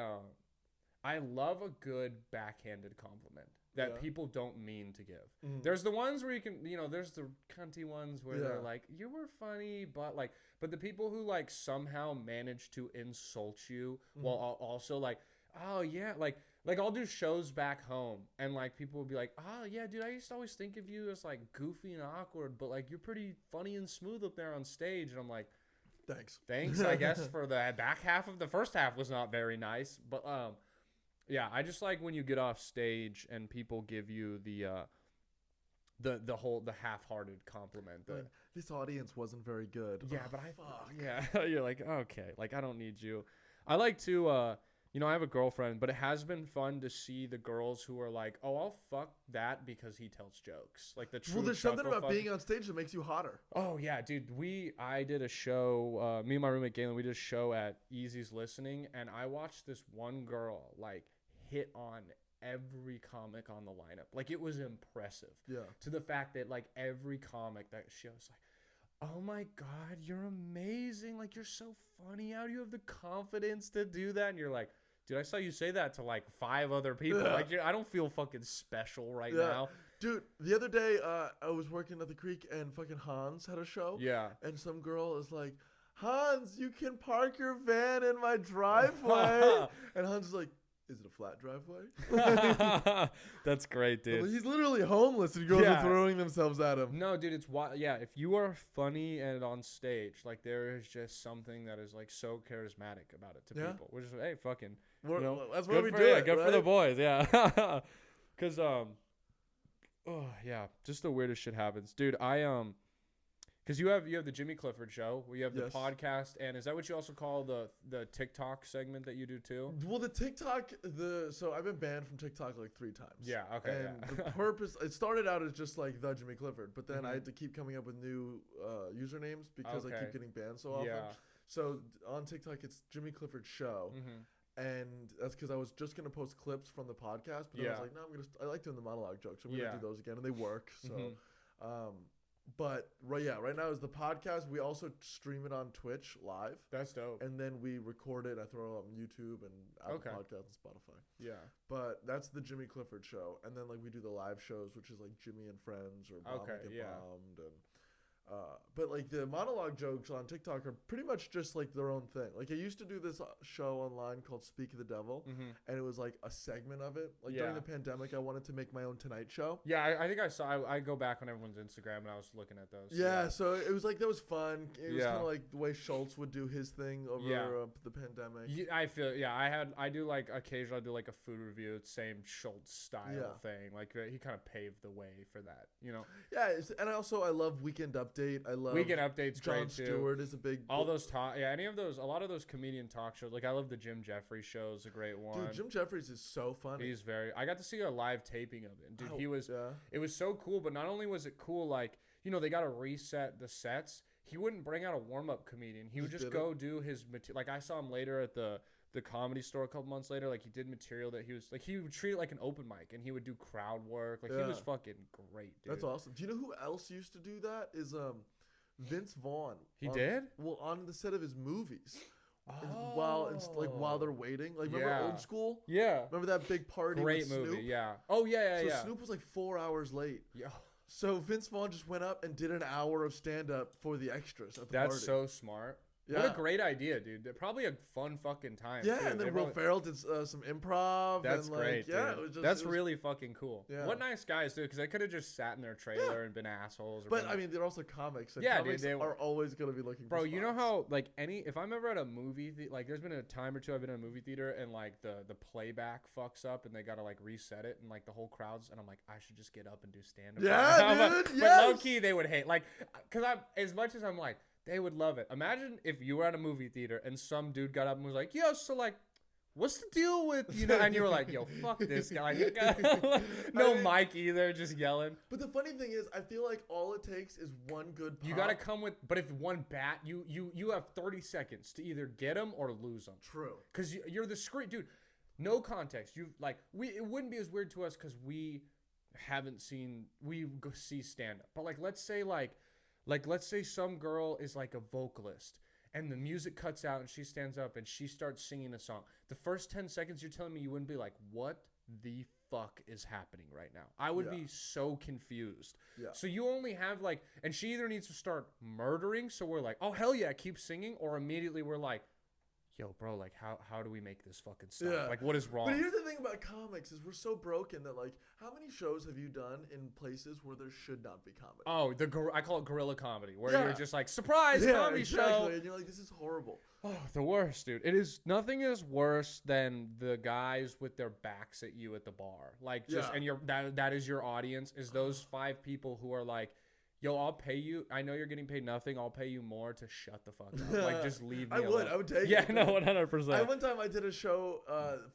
love a good backhanded compliment that people don't mean to give. There's the ones where you can, you know, there's the cunty ones where they're like, "You were funny," but the people who like somehow manage to insult you while also like, "Oh yeah," like I'll do shows back home and like people will be like, "Oh yeah, dude, I used to always think of you as like goofy and awkward, but like you're pretty funny and smooth up there on stage." And I'm like, Thanks, I guess, for the back half of the first half was not very nice, but yeah, I just like when you get off stage and people give you the half-hearted compliment. Like, this audience wasn't very good. Yeah, but you're like, okay, like I don't need you. I like to, you know, I have a girlfriend, but it has been fun to see the girls who are like, "Oh, I'll fuck that because he tells jokes." Like the true. Well, there's something about being on stage that makes you hotter. Oh yeah, dude. I did a show. Me and my roommate Galen, we did a show at Easy's Listening, and I watched this one girl like hit on every comic on the lineup. Like, it was impressive. Yeah. To the fact that like every comic that she was like, "Oh my God, you're amazing. Like, you're so funny. How do you have the confidence to do that?" And you're like, "Dude, I saw you say that to like 5 other people. Yeah. Like, I don't feel fucking special right now." Dude, the other day, I was working at the Creek and fucking Hans had a show. Yeah. And some girl is like, "Hans, you can park your van in my driveway." And Hans is like, "Is it a flat driveway?" That's great, dude. He's literally homeless and girls are throwing themselves at him. No, dude, it's wild. Yeah, if you are funny and on stage, like, there is just something that is like so charismatic about it to people. We're just, hey, fucking, you know, that's what we do. Good for the boys, yeah. Because just the weirdest shit happens, dude. Because you have the Jimmy Clifford show, where you have the Yes. podcast, and is that what you also call the TikTok segment that you do too? Well, the TikTok, so I've been banned from TikTok like 3 times. Yeah. Okay. And Yeah. the purpose, it started out as just like the Jimmy Clifford, but then Mhm. I had to keep coming up with new usernames because I Okay. keep getting banned so often. Yeah. So on TikTok, it's Jimmy Clifford Show, Mm-hmm. and that's because I was just gonna post clips from the podcast, but then I Yeah. was like, no, I like doing the monologue jokes, so I'm gonna Yeah. do those again, and they work. So, Mhm. but right now is the podcast. We also stream it on Twitch live. That's dope. And then we record it. I throw it on YouTube and Apple Okay. Podcasts and Spotify. Yeah. But that's the Jimmy Clifford show. And then like we do the live shows, which is like Jimmy and Friends or Mom Okay, Get yeah. Bombed. And but like the monologue jokes on TikTok are pretty much just like their own thing. Like I used to do this show online called Speak of the Devil, Mm-hmm. and it was like a segment of it. Like Yeah. during the pandemic, I wanted to make my own Tonight Show. Yeah, I think I saw. I go back on everyone's Instagram and I was looking at those. Yeah, so it was like that was fun. It was Yeah. kind of like the way Schultz would do his thing over Yeah. the pandemic. I feel I do like occasionally I do like a food review, same Schultz style Yeah. thing. Like he kind of paved the way for that, you know. Yeah, and I love Weekend Update. I love Weekend Update's Jon great too. Stewart is a big All those a lot of those comedian talk shows. Like I love the Jim Jeffries show is a great one. dude. Jim Jeffries is so funny. I got to see a live taping of it. Dude, Yeah. it was so cool, but not only was it cool, like, you know, they got to reset the sets. He wouldn't bring out a warm-up comedian. He would just go do his material. Like, I saw him later at the Comedy Store a couple months later. Like, he did material that he would treat it like an open mic, and he would do crowd work. Like, he was fucking great, dude. That's awesome. Do you know who else used to do that? Is Vince Vaughn. He did? Well, on the set of his movies. Oh. While they're waiting. Like, remember Old School? Yeah. Remember that big party Great with movie, Snoop? yeah. Oh, yeah, So yeah. Snoop was like 4 hours late. Yeah. So Vince Vaughn just went up and did an hour of stand-up for the extras at the That's party. so smart. Yeah. What a great idea, dude. Probably a fun fucking time. Yeah, too. and They then Will probably- Ferrell did some improv. That's and, like, great, yeah, dude. it was just, That's really fucking cool. Yeah. What nice guys, dude, because they could have just sat in their trailer and been assholes. Or But been, I mean, they're also comics. And Yeah, dude, comics they are always gonna be looking. bro, for you know spots. how like if I'm ever at a movie, like there's been a time or two I've been in a movie theater and like the playback fucks up and they gotta like reset it and like the whole crowd's and I'm like I should just get up and do stand up. Yeah, but, dude, but low yes. key they would hate like because I'm as much as I'm like. They would love it. Imagine if you were at a movie theater and some dude got up and was like, "Yo, so like, what's the deal with you know?" And you were like, "Yo, fuck this guy." No mic either, just yelling. But the funny thing is, I feel like all it takes is one good pop. You gotta come with, but if one bat, you have 30 seconds to either get him or lose him. True. Cause you're the screen, dude. No context. It wouldn't be as weird to us because we go see stand up. But like, let's say some girl is like a vocalist and the music cuts out and she stands up and she starts singing a song. The first 10 seconds you're telling me you wouldn't be like, what the fuck is happening right now? I would be so confused. Yeah. So you only have like, and she either needs to start murdering. So we're like, oh hell yeah, keep singing. Or immediately we're like, yo, bro, like how do we make this fucking stop? Yeah. Like what is wrong? But here's the thing about comics is we're so broken that like, how many shows have you done in places where there should not be comedy? Oh, I call it guerrilla comedy, where Yeah. you're just like, surprise comedy show. And you're like, this is horrible. Oh, the worst, dude. Nothing is worse than the guys with their backs at you at the bar. Like just and that is your audience, is those 5 people who are like, yo, I'll pay you. I know you're getting paid nothing. I'll pay you more to shut the fuck up. Like, just leave me alone. I would take it. Yeah, no, 100%. One time I did a show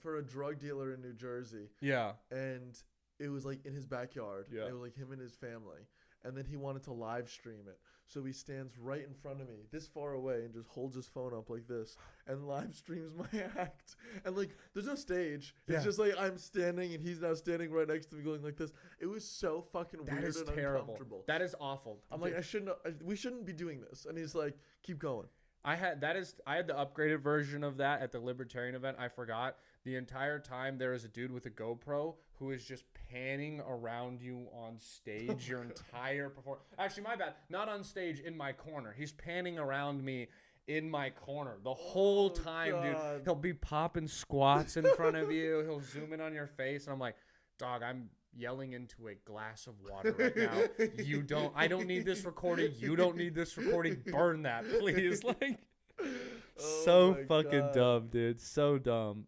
for a drug dealer in New Jersey. Yeah. And it was like in his backyard. Yeah. It was like him and his family. And then he wanted to live stream it. So he stands right in front of me, this far away, and just holds his phone up like this and live streams my act. And like, there's no stage. It's just like I'm standing and he's now standing right next to me going like this. It was so fucking weird and terrible. uncomfortable. That is awful. I'm like, we shouldn't be doing this. And he's like, keep going. I had the upgraded version of that at the Libertarian event. I forgot. The entire time there is a dude with a GoPro who is just panning around you on stage your entire performance. Actually, my bad. Not on stage, in my corner. He's panning around me in my corner the whole time, dude. He'll be popping squats in front of you. He'll zoom in on your face. And I'm like, dog, I'm yelling into a glass of water right now. I don't need this recording. You don't need this recording. Burn that, please. Like, So my fucking God. dumb, dude. So dumb.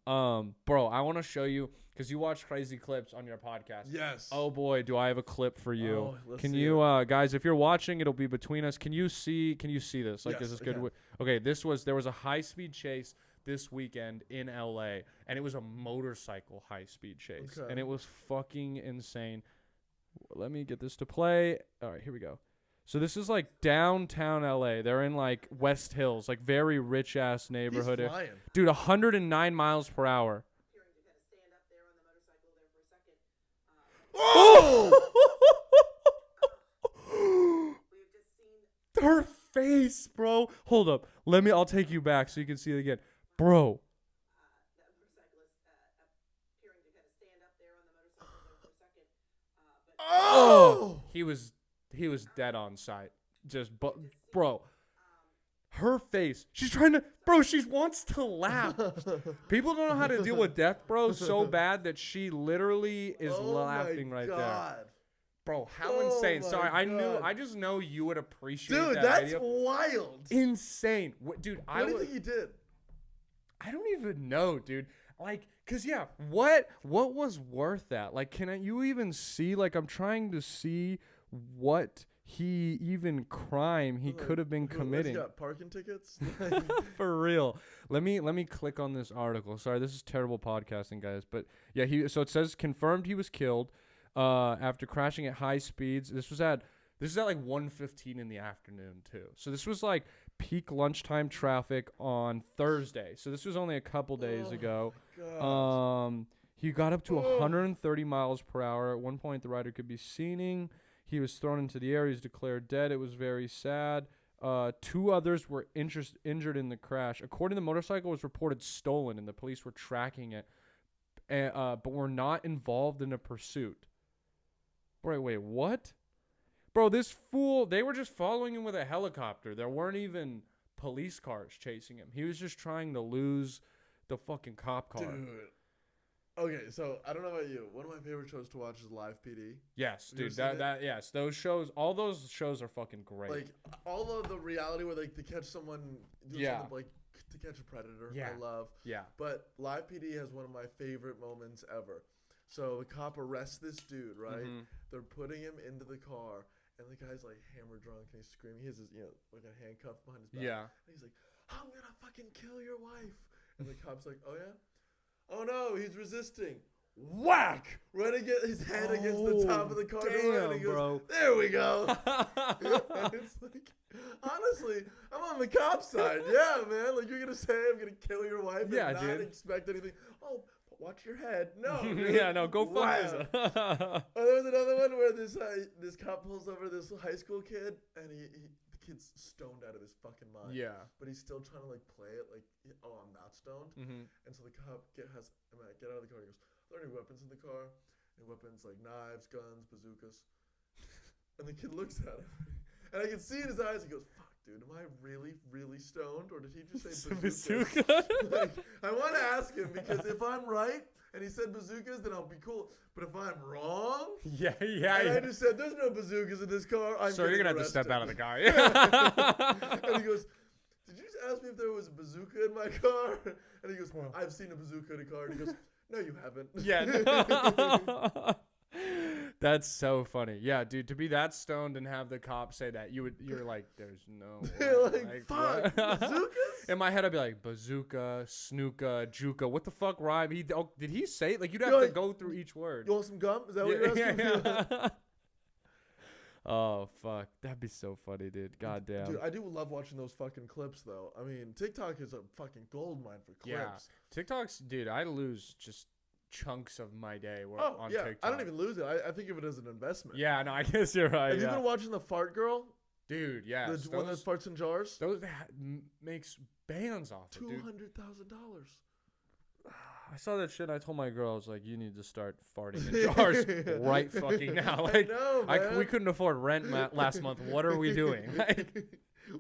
Bro, I want to show you because you watch crazy clips on your podcast. Yes. Oh boy, do I have a clip for you? Oh, let's Can see you, it. guys? If you're watching, it'll be between us. Can you see? Can you see this? Like, Yes, is this I good? can. Okay, there was a high speed chase this weekend in LA, and it was a motorcycle high speed chase, Okay. and it was fucking insane. Let me get this to play. All right, here we go. So this is like downtown LA. They're in like West Hills, like very rich ass neighborhood. He's flying. Dude, 109 miles per hour. Oh! Her face, bro. Hold up. I'll take you back so you can see it again. Bro. Oh! He was dead on sight. Bro. Her face. She's trying to, bro, she wants to laugh. People don't know how to deal with death, bro, so bad that she literally is laughing right there. Bro, how insane. Sorry, I just know you would appreciate Dude, that that's video. wild. Insane. Dude, What do you think he did? I don't even know, dude. Like, cause yeah, what was worth that? Like, you even see? Like, I'm trying to see what crime he could have been committing. He got parking tickets. For real. Let me click on this article. Sorry, this is terrible podcasting, guys. But yeah, so it says confirmed he was killed after crashing at high speeds. This is at like 1:15 in the afternoon too. So this was like peak lunchtime traffic on Thursday. So this was only a couple days ago. He got up to 130 miles per hour. At one point, the rider could be seen. He was thrown into the air. He was declared dead. It was very sad. 2 others were injured in the crash. According to the motorcycle, was reported stolen, and the police were tracking it, but were not involved in a pursuit. Wait, what? Bro, this fool, they were just following him with a helicopter. There weren't even police cars chasing him. He was just trying to lose the fucking cop car. Dude. Okay, so I don't know about you. One of my favorite shows to watch is Live PD. Yes, dude. Seen it? Yes, those shows. All those shows are fucking great. Like all of the reality where like to catch someone, something, like to catch a predator. Yeah. I love. Yeah. But Live PD has one of my favorite moments ever. So the cop arrests this dude, right? Mhm. They're putting him into the car, and the guy's like hammer drunk and he's screaming. He has his, like a handcuff behind his back. Yeah. And he's like, "I'm gonna fucking kill your wife." And the cop's like, "Oh yeah? Oh no, he's resisting." Whack! Right against his head against the top of the car door, and he goes, bro. "There we go." And it's like, honestly, I'm on the cop side. Yeah, man. Like, you're gonna say I'm gonna kill your wife and not expect anything. Oh, watch your head. No. Dude. Yeah, no, go fuck yourself. Oh, there was another one where this cop pulls over this high school kid, and the kid's stoned out of his fucking mind. Yeah. But he's still trying to like play it like, "Oh, I'm not stoned." Mm-hmm. And so the cop get out of the car. He goes, "Are there any weapons in the car?" And weapons like knives, guns, bazookas. And the kid looks at him, and I can see in his eyes. He goes, "Fuck, dude, am I really, really stoned, or did he just say bazookas?" Like, I want to ask him, because if I'm right and he said bazookas, then I'll be cool. But if I'm wrong, Yeah. I just said there's no bazookas in this car, So you're gonna have to arrested. step out of the car. And he goes, "Did you just ask me if there was a bazooka in my car?" And he goes, "I've seen a bazooka in a car." And he goes, "No, you haven't." Yeah. No. That's so funny. Yeah, dude, to be that stoned and have the cop say that, you're like, there's no way. like, fuck, what? bazookas? In my head, I'd be like, bazooka, snooka, juka. What the fuck rhyme? Did he say it? Like, you'd have to go through each word. You want some gum? Is that what you're asking? Yeah. Oh, fuck. That'd be so funny, dude. God damn. Dude, I do love watching those fucking clips, though. I mean, TikTok is a fucking goldmine for clips. Yeah. TikTok's, dude, I lose just chunks of my day on yeah. TikTok. I don't even lose it. I think of it as an investment. Yeah, no, I guess you're right. Have you been watching the Fart Girl? Dude, yeah. The one that farts in jars? That makes bands off it, dude. $200,000. I saw that shit. I told my girl, I was like, you need to start farting in jars right fucking now. Like, I know, man. we couldn't afford rent last month. What are we doing? Like,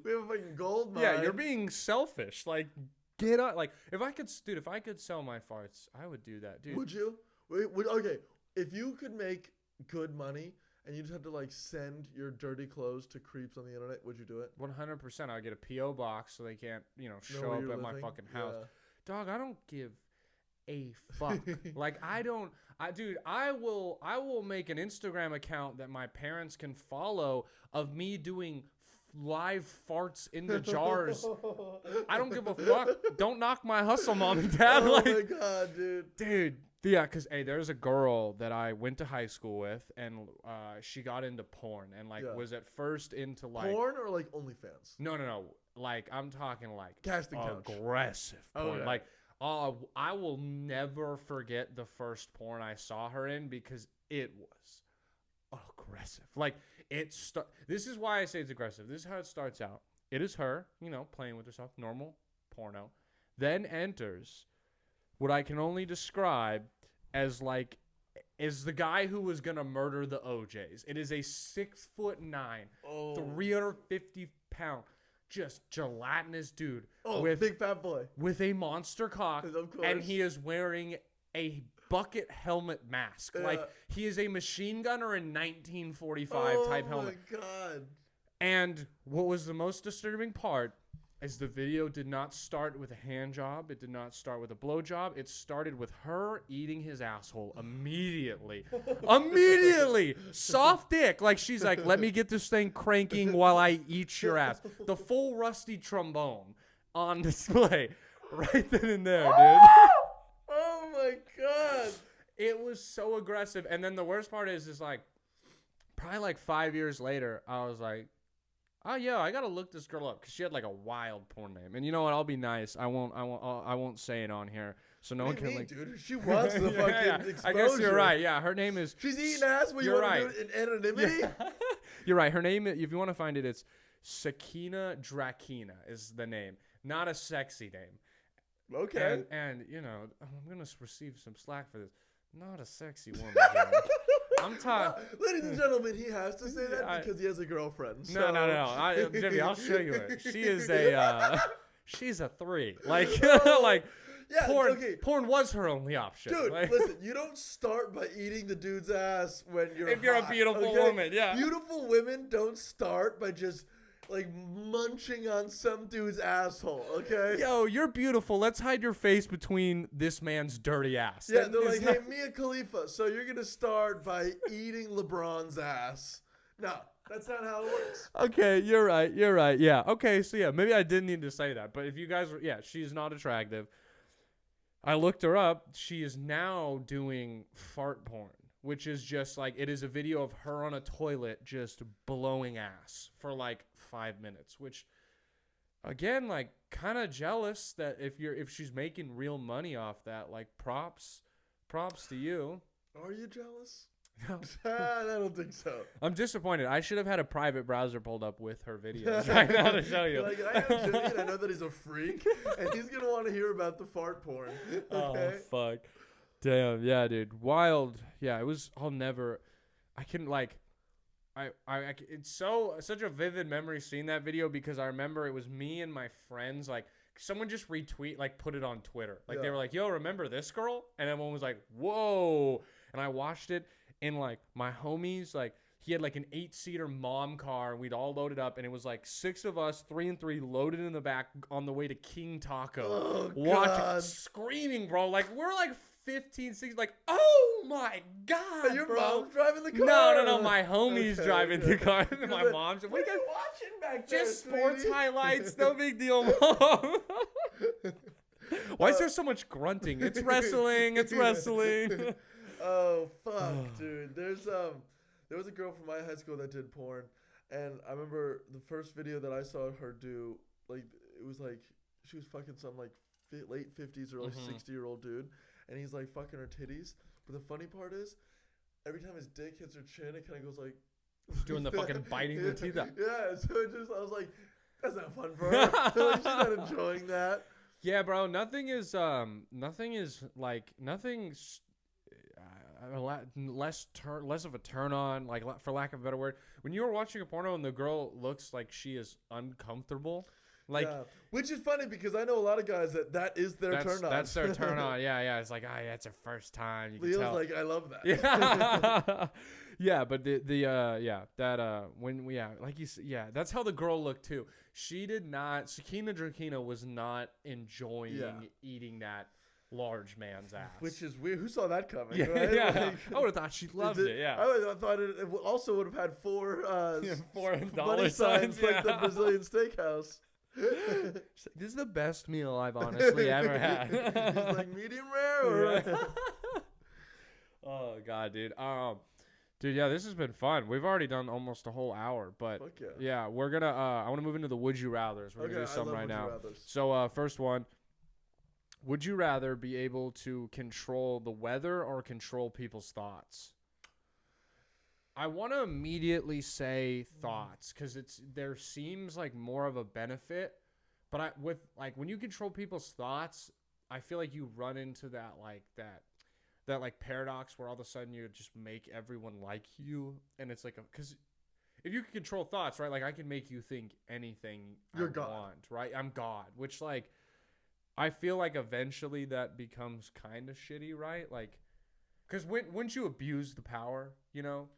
we have a fucking gold mine. yeah, you're being selfish. Like, get up. Like, if I could sell my farts, I would do that, dude. Would you? Okay, if you could make good money and you just had to like send your dirty clothes to creeps on the internet, would you do it? 100%. I get a PO box so they can't, Know show where up you're at my living? fucking house. Yeah. Dog, I don't give a fuck. Like dude, I will make an Instagram account that my parents can follow of me doing live farts into jars. I don't give a fuck. Don't knock my hustle, mom and dad. Oh like, my god, dude. Yeah, because, hey, there's a girl that I went to high school with, and she got into porn and, like, was at first into, like... Porn or, like, OnlyFans? No. Like, I'm talking, like, Casting couch. Aggressive porn. Okay. Like, I will never forget the first porn I saw her in because it was aggressive. Like, this is why I say it's aggressive. This is how it starts out. It is her, playing with herself, normal porno. Then enters... what I can only describe as the guy who was gonna murder the OJs. It is a 6'9", 350-pound, just gelatinous dude. With big fat boy with a monster cock, of course. And he is wearing a bucket helmet mask. Yeah. Like he is a machine gunner in 1945 type helmet. Oh my god! And what was the most disturbing part? As the video did not start with a hand job. It did not start with a blow job. It started with her eating his asshole immediately. Immediately! Soft dick. Like, she's like, let me get this thing cranking while I eat your ass. The full rusty trombone on display. Right then and there, dude. Oh my god! It was so aggressive. And then the worst part is like, probably like 5 years later, I was like, oh yeah, I gotta look this girl up because she had like a wild porn name. And you know what? I'll be nice. I won't say it on here, so no one can like. Dude, she wants the fucking exposure. I guess you're right. Yeah, her name is. She's eating ass. But you want to do it in anonymity? Yeah. You're right. Her name, if you want to find it, it's Sakina Drakina is the name, not a sexy name. Okay. And I'm gonna receive some slack for this. Not a sexy woman. I'm talking. Ladies and gentlemen, he has to say that because he has a girlfriend. So. No. Jimmy, I'll show you it. She is she's a 3. Like, yeah, porn was her only option. Dude, like, listen, you don't start by eating the dude's ass when you're if you're a beautiful woman, yeah. Beautiful women don't start by just like munching on some dude's asshole, okay? Yo, you're beautiful. Let's hide your face between this man's dirty ass. Yeah, they're like, hey, Mia Khalifa, so you're going to start by eating LeBron's ass. No, that's not how it works. Okay, you're right. Yeah. Okay, so yeah, maybe I didn't need to say that. But if you guys were, she's not attractive. I looked her up. She is now doing fart porn, which is just like, it is a video of her on a toilet just blowing ass for like 5 minutes, which again, like, kind of jealous that if she's making real money off that, like, props to you. Are you jealous? No. I don't think so. I'm disappointed. I should have had a private browser pulled up with her videos right now to show you. Like, I know Jimmy, and I know that he's a freak, and he's gonna want to hear about the fart porn. Okay? Oh fuck, damn, yeah, dude, wild. Yeah, it was. I can like. It's such a vivid memory seeing that video because I remember it was me and my friends, like someone just put it on Twitter. Like they were like, yo, remember this girl? And everyone was like, whoa. And I watched it and like my homies, like he had like an 8-seater mom car and we'd all loaded up and it was like 6 of us, 3 and 3 loaded in the back on the way to King Taco. God. Screaming, bro. Like we're like 15, 16, like, oh my God, your bro. mom's driving the car? No, my homie's driving the car. My mom's. What are you watching back there, just sports sweetie? highlights, no big deal, Mom. Why is there so much grunting? It's wrestling. Oh, fuck, dude. There was a girl from my high school that did porn, and I remember the first video that I saw her do, like, it was like, she was fucking some, like, late 50s, early 60-year-old dude, and he's, like, fucking her titties. But the funny part is, every time his dick hits her chin, it kind of goes, like... doing the fucking biting the teeth out. Yeah, so I was like, that's not fun for her. Like, she's not enjoying that. Yeah, bro, nothing's less of a turn on, like, for lack of a better word. When you are watching a porno and the girl looks like she is uncomfortable, Like, yeah. Which is funny because I know a lot of guys that is their turn on. That's their turn on. Yeah. It's like, yeah, it's their first time. You can Leo's tell. like, I love that. Yeah. Yeah, but like you said, yeah, that's how the girl looked too. She did not. Sakina Drakina was not enjoying eating that large man's ass. Which is weird. Who saw that coming? Yeah, right? yeah. Like, I would have thought she loved it. Yeah. I thought it also would have had four $4 money signs like the yeah. Brazilian steakhouse. She's like, this is the best meal I've honestly ever had. It's like medium rare or Yeah. Oh god, dude. Dude, yeah, this has been fun. We've already done almost a whole hour, but Fuck yeah. yeah, we're gonna I want to move into the would you rathers. We're gonna do some right now. So first one, would you rather be able to control the weather or control people's thoughts? I want to immediately say thoughts because there seems like more of a benefit, but when you control people's thoughts, I feel like you run into that paradox where all of a sudden you just make everyone like you, and it's like because if you can control thoughts, right? Like I can make you think anything I want, right? I'm God, which like I feel like eventually that becomes kind of shitty, right? Like because wouldn't you abuse the power, you know?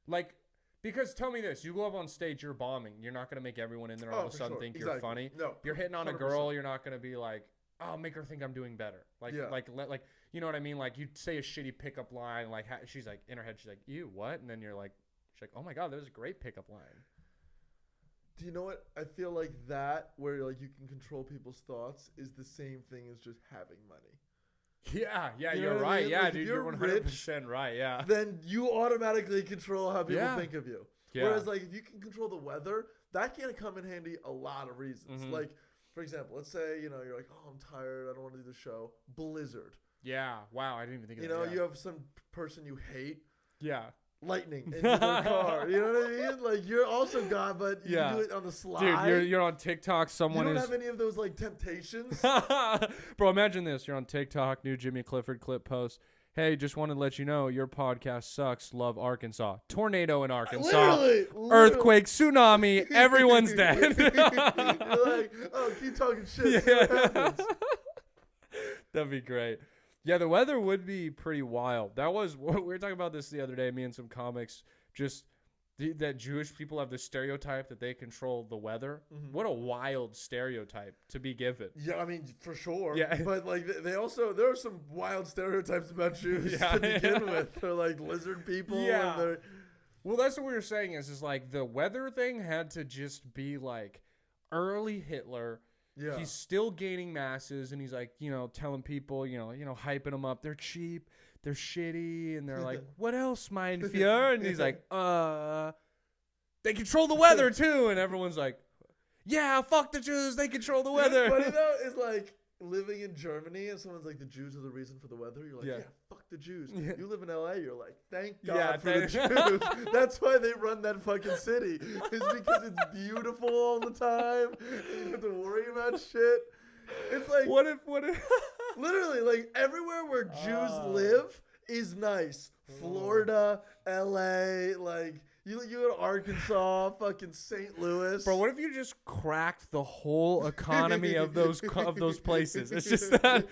Like, because tell me this, you go up on stage, you're bombing. You're not going to make everyone in there all of a sudden think you're funny. No, you're hitting on 100%. A girl, you're not going to be like, oh, make her think I'm doing better. Like, you know what I mean? Like, you say a shitty pickup line, like, she's like, in her head, she's like, ew, what? And then you're like, she's like, oh my God, that was a great pickup line. Do you know what? I feel like that, where like you can control people's thoughts, is the same thing as just having money. Yeah, you know you're right. I mean? Yeah, like, dude, you're 100% rich, right. Yeah. Then you automatically control how people think of you. Yeah. Whereas, like, if you can control the weather, that can come in handy a lot of reasons. Like, for example, let's say, you're like, oh, I'm tired. I don't want to do the show. Blizzard. Yeah. Wow. I didn't even think of that. You know, you have some person you hate. Yeah. Lightning into their car. You know what I mean? Like, you're also God, but you do it on the slide. Dude, you're on TikTok. Someone You don't have any of those, like, temptations? Bro, imagine this. You're on TikTok, new Jimmy Clifford clip post. Hey, just wanted to let you know your podcast sucks. Love Arkansas. Tornado in Arkansas. Literally. Earthquake, tsunami. Everyone's dead. You're like, oh, keep talking shit. See what happens. That'd be great. Yeah, the weather would be pretty wild. We were talking about this the other day, me and some comics, just that Jewish people have this stereotype that they control the weather. What a wild stereotype to be given. Yeah, I mean, for sure. Yeah. But, like, there are some wild stereotypes about Jews to begin with. They're, like, lizard people. Yeah. And well, that's what we were saying is, like, the weather thing had to just be, like, early Hitler. Yeah. He's still gaining masses, and he's, like, telling people, hyping them up. They're cheap. They're shitty, and they're like, what else, mein Führer? And he's like, they control the weather, too. And everyone's like, yeah, fuck the Jews. They control the weather. What's funny, though, is, like, living in Germany, and someone's like, the Jews are the reason for the weather. You're like, yeah fuck the Jews. Yeah. You live in L.A., you're like, thank God for the Jews. That's why they run that fucking city. It's because it's beautiful all the time. You don't have to worry about shit. It's like, what if literally, like, everywhere where Jews live is nice. Florida, LA, like, you go to Arkansas, fucking St. Louis. Bro, what if you just cracked the whole economy of those places? It's just that.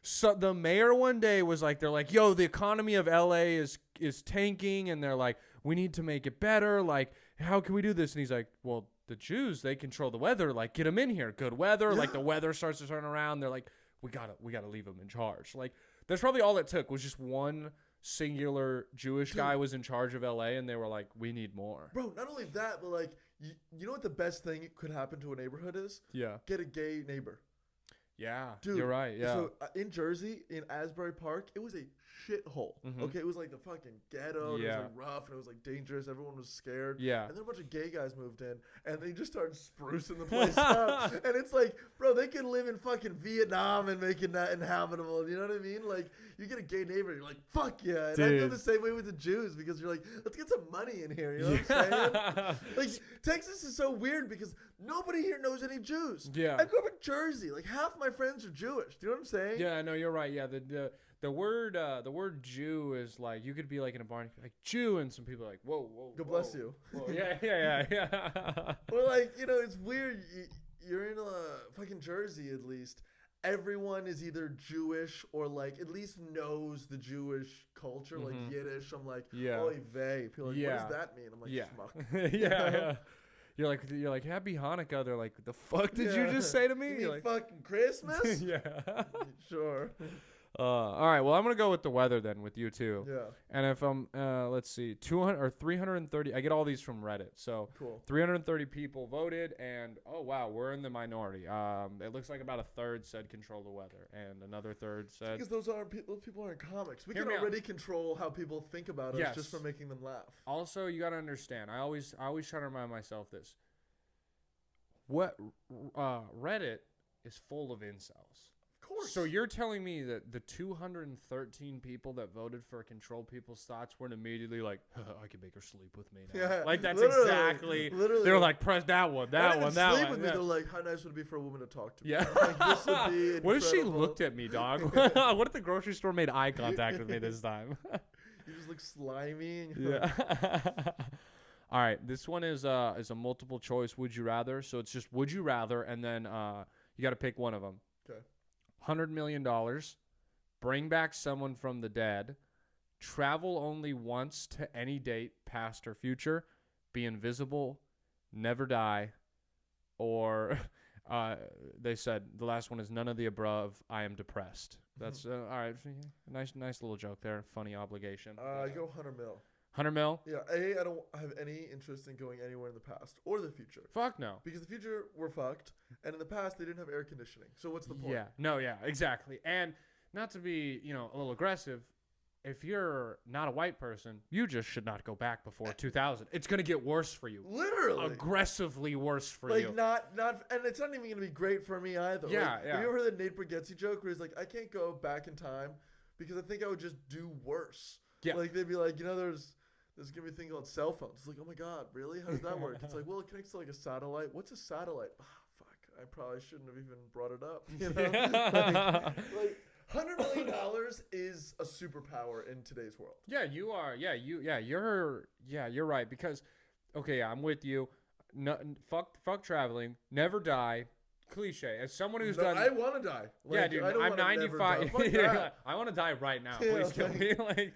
So the mayor one day was like, they're like, yo, the economy of LA is tanking, and they're like, we need to make it better. Like, how can we do this? And he's like, well, the Jews, they control the weather. Like, get them in here. Good weather. Yeah. Like, the weather starts to turn around. They're like, we gotta leave them in charge. Like, that's probably all it took was just one singular Jewish guy was in charge of LA, and they were like, we need more. Bro, not only that, but like, you know what the best thing could happen to a neighborhood is? Yeah. Get a gay neighbor. Yeah. Dude, you're right. Yeah. So in Jersey, in Asbury Park, it was a shithole. Okay, it was like the fucking ghetto. And it was like rough, and it was like dangerous. Everyone was scared. Yeah. And then a bunch of gay guys moved in, and they just started sprucing the place up. And it's like, bro, they could live in fucking Vietnam and make it not inhabitable. You know what I mean? Like, you get a gay neighbor, you're like, fuck yeah. And I feel the same way with the Jews, because you're like, let's get some money in here. You know what I'm saying? Like, Texas is so weird because nobody here knows any Jews. Yeah. I grew up in Jersey. Like, half my friends are Jewish. Do you know what I'm saying? Yeah, no, you're right. Yeah, the word Jew is like, you could be like in a bar and be like, Jew, and some people are like, whoa. God bless you. Whoa. Yeah. Well, like, it's weird. you're in fucking Jersey at least. Everyone is either Jewish or like at least knows the Jewish culture, like Yiddish. I'm like, oy vey. People are like, what does that mean? I'm like, schmuck. Yeah. You're like Happy Hanukkah. They're like, the fuck did you just say to me? You mean like fucking Christmas? Yeah. Sure. All right. Well, I'm gonna go with the weather then with you too. Yeah. And if I'm, let's see, 200 or 330. I get all these from Reddit. So cool. 330 people voted, and oh wow, we're in the minority. It looks like about a third said control the weather, and another third said because those people aren't comics. We Hear can me out. already control how people think about us Yes. just from making them laugh. Also, you gotta understand. I always try to remind myself this. What Reddit is full of incels. Of course. So you're telling me that the 213 people that voted for control people's thoughts weren't immediately like, I can make her sleep with me now. Yeah, Like that's literally, exactly. literally. They were like, press that one, Not that even one, that sleep one. with me. Yeah. They're like, how nice would it be for a woman to talk to me? Yeah. Like, this would be What if she incredible. looked at me, dog? What if the grocery store made eye contact with me this time? You just look slimy. Yeah. All right. This one is a multiple choice. Would you rather? So it's just would you rather, and then you got to pick one of them. Okay. $100 million, bring back someone from the dead, travel only once to any date, past or future, be invisible, never die, or they said the last one is none of the above. I am depressed. That's all right. Nice little joke there. Funny obligation. I go 100 mil. 100 mil? Yeah. I don't have any interest in going anywhere in the past or the future. Fuck no. Because the future, we're fucked. And in the past, they didn't have air conditioning. So what's the point? Yeah. No, yeah, exactly. And not to be, a little aggressive, if you're not a white person, you just should not go back before 2000. It's going to get worse for you. Literally. Aggressively worse for like, you. not, and it's not even going to be great for me either. Yeah, like, yeah. Have you ever heard the Nate Bargatze joke where he's like, I can't go back in time because I think I would just do worse. Yeah. Like, they'd be like, there's going to be a thing called cell phones. It's like, oh my God, really? How does that work? It's like, well, it connects to like a satellite. What's a satellite? Ah, fuck. I probably shouldn't have even brought it up. like $100 million is a superpower in today's world. Yeah, you are. You're right. Because, okay, I'm with you. No, fuck traveling. Never die. Cliche. As someone who's done. I want to die. Like, yeah, dude. I don't I'm wanna 95. never die. Fuck that. I want to die right now. Yeah, Please kill me. Like.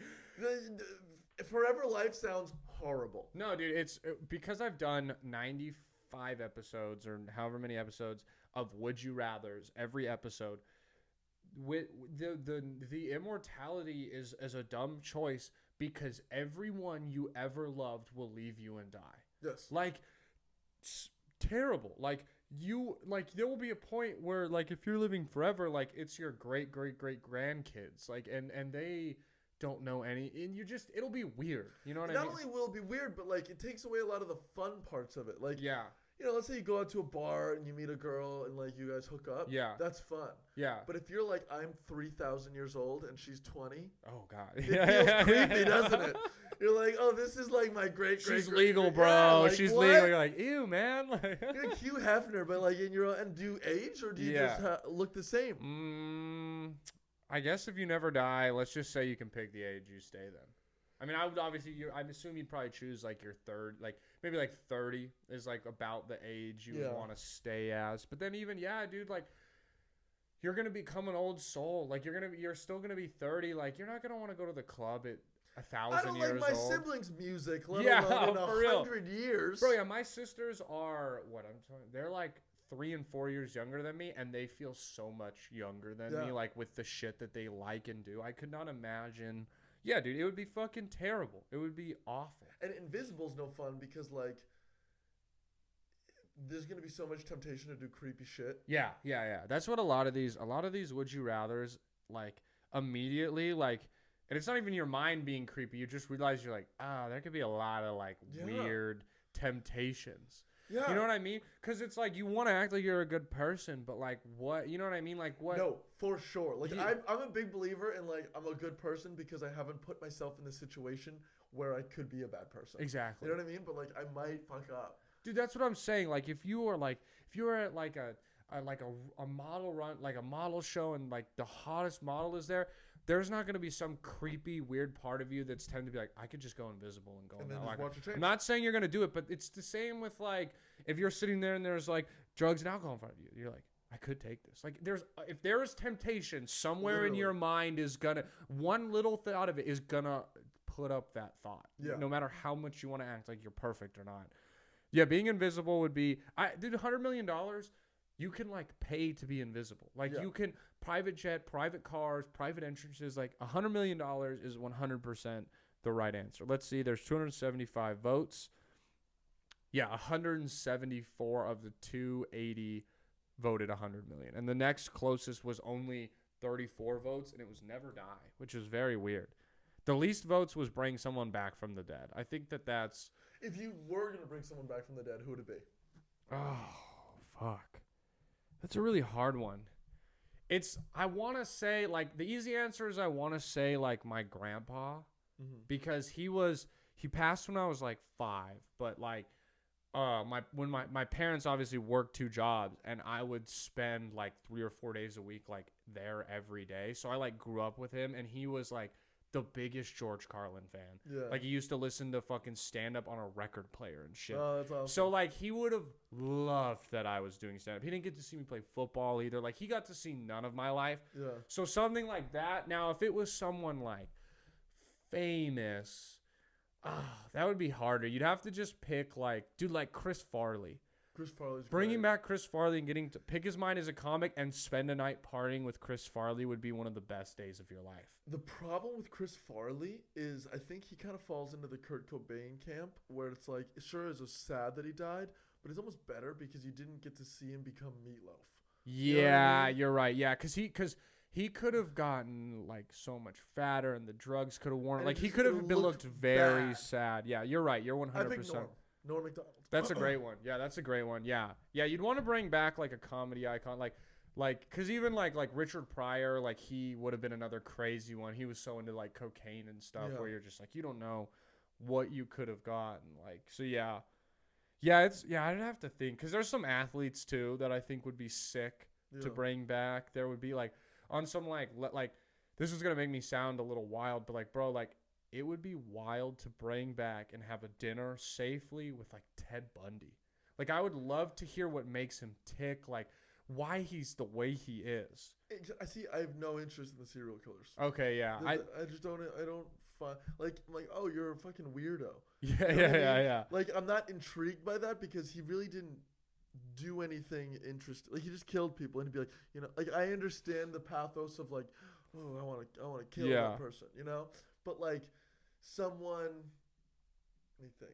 Forever life sounds horrible. No, dude, it's because I've done 95 episodes or however many episodes of Would You Rathers every episode. With the immortality is a dumb choice because everyone you ever loved will leave you and die. Yes. Like it's terrible. Like there will be a point where like if you're living forever, like it's your great grandkids. Like and they don't know any, and it'll be weird. You know what I mean? Not only will it be weird, but like it takes away a lot of the fun parts of it. Like, yeah, let's say you go out to a bar and you meet a girl and like you guys hook up. Yeah, that's fun. Yeah, but if you're like I'm 3,000 years old and she's 20, oh god, it feels creepy, doesn't it? You're like, oh, this is like my great. She's legal, bro. Yeah, like, she's what? legal. You're like, ew, man. You're like Hugh Hefner, but like in your and do you age or do you just look the same? I guess if you never die, let's just say you can pick the age you stay then. I mean, I would obviously, I assume you'd probably choose like your third, like maybe like 30 is like about the age you would want to stay as. But then even, dude, like you're going to become an old soul. Like you're still going to be 30. Like you're not going to want to go to the club at 1,000 years old. I don't like my siblings' music, let alone in 100 years. Bro, yeah, my sisters are, they're like 3 and 4 years younger than me, and they feel so much younger than me, like with the shit that they like and do. I could not imagine. Yeah, dude, it would be fucking terrible. It would be awful. And Invisible's no fun because like there's gonna be so much temptation to do creepy shit. Yeah. That's what a lot of these would you rathers like immediately like. And it's not even your mind being creepy. You just realize you're like, there could be a lot of like weird temptations. Yeah. You know what I mean? Because it's like you want to act like you're a good person, but like what? You know what I mean? Like what? No, for sure. Like I'm a big believer in like I'm a good person because I haven't put myself in the situation where I could be a bad person. Exactly. You know what I mean? But like I might fuck up. Dude, that's what I'm saying. Like if you were at like a model run, like a model show, and like the hottest model is there, there's not going to be some creepy, weird part of you that's tend to be like, I could just go invisible and go. And then just watch it change. I'm not saying you're going to do it, but it's the same with like, if you're sitting there and there's like drugs and alcohol in front of you, you're like, I could take this. Like if there is temptation somewhere in your mind is going to, one little thought of it is going to put up that thought. Yeah. No matter how much you want to act like you're perfect or not. Yeah. Being invisible would be, dude, $100 million. You can like pay to be invisible. Like you can private jet, private cars, private entrances. Like $100 million is 100% the right answer. Let's see. There's 275 votes. Yeah, 174 of the 280 voted 100 million. And the next closest was only 34 votes, and it was never die, which is very weird. The least votes was bring someone back from the dead. I think that's... If you were going to bring someone back from the dead, who would it be? Oh, fuck. That's a really hard one. I want to say, like, the easy answer is I want to say, like, my grandpa. Mm-hmm. Because he passed when I was, like, 5. But, like, my parents obviously worked 2 jobs, and I would spend, like, 3 or 4 days a week, like, there every day. So I, like, grew up with him, and he was, like, the biggest George Carlin fan. Yeah. Like, he used to listen to fucking stand-up on a record player and shit. Oh, that's awesome. So, like, he would have loved that I was doing stand-up. He didn't get to see me play football either. Like, he got to see none of my life. Yeah. So, something like that. Now, if it was someone, like, famous, that would be harder. You'd have to just pick, like, dude, like Chris Farley. Chris Farley's Bringing back Chris Farley and getting to pick his mind as a comic and spend a night partying with Chris Farley would be one of the best days of your life. The problem with Chris Farley is I think he kind of falls into the Kurt Cobain camp where it's like, sure, it's sad that he died, but it's almost better because you didn't get to see him become Meatloaf. Yeah, you know what I mean? You're right. Yeah, because he could have gotten like so much fatter and the drugs could have worn it. Like he could have looked very bad. Sad. Yeah, you're right. You're 100%. I think Norm Macdonald. That's a great one. Yeah, that's a great one. Yeah. Yeah, you'd want to bring back like a comedy icon like cuz even like Richard Pryor, like he would have been another crazy one. He was so into like cocaine and stuff where you're just like you don't know what you could have gotten. Like so yeah. Yeah, I'd have to think cuz there's some athletes too that I think would be sick to bring back. There would be like on some like this is going to make me sound a little wild, but like bro, like it would be wild to bring back and have a dinner safely with like Ted Bundy. Like I would love to hear what makes him tick, like why he's the way he is. I have no interest in the serial killers. Okay, yeah. I just don't find like oh, you're a fucking weirdo. Yeah, you know yeah. Like I'm not intrigued by that because he really didn't do anything interesting. Like he just killed people and he'd be like, you know, like I understand the pathos of like, oh, I want to kill that person, you know? But like someone, let me think.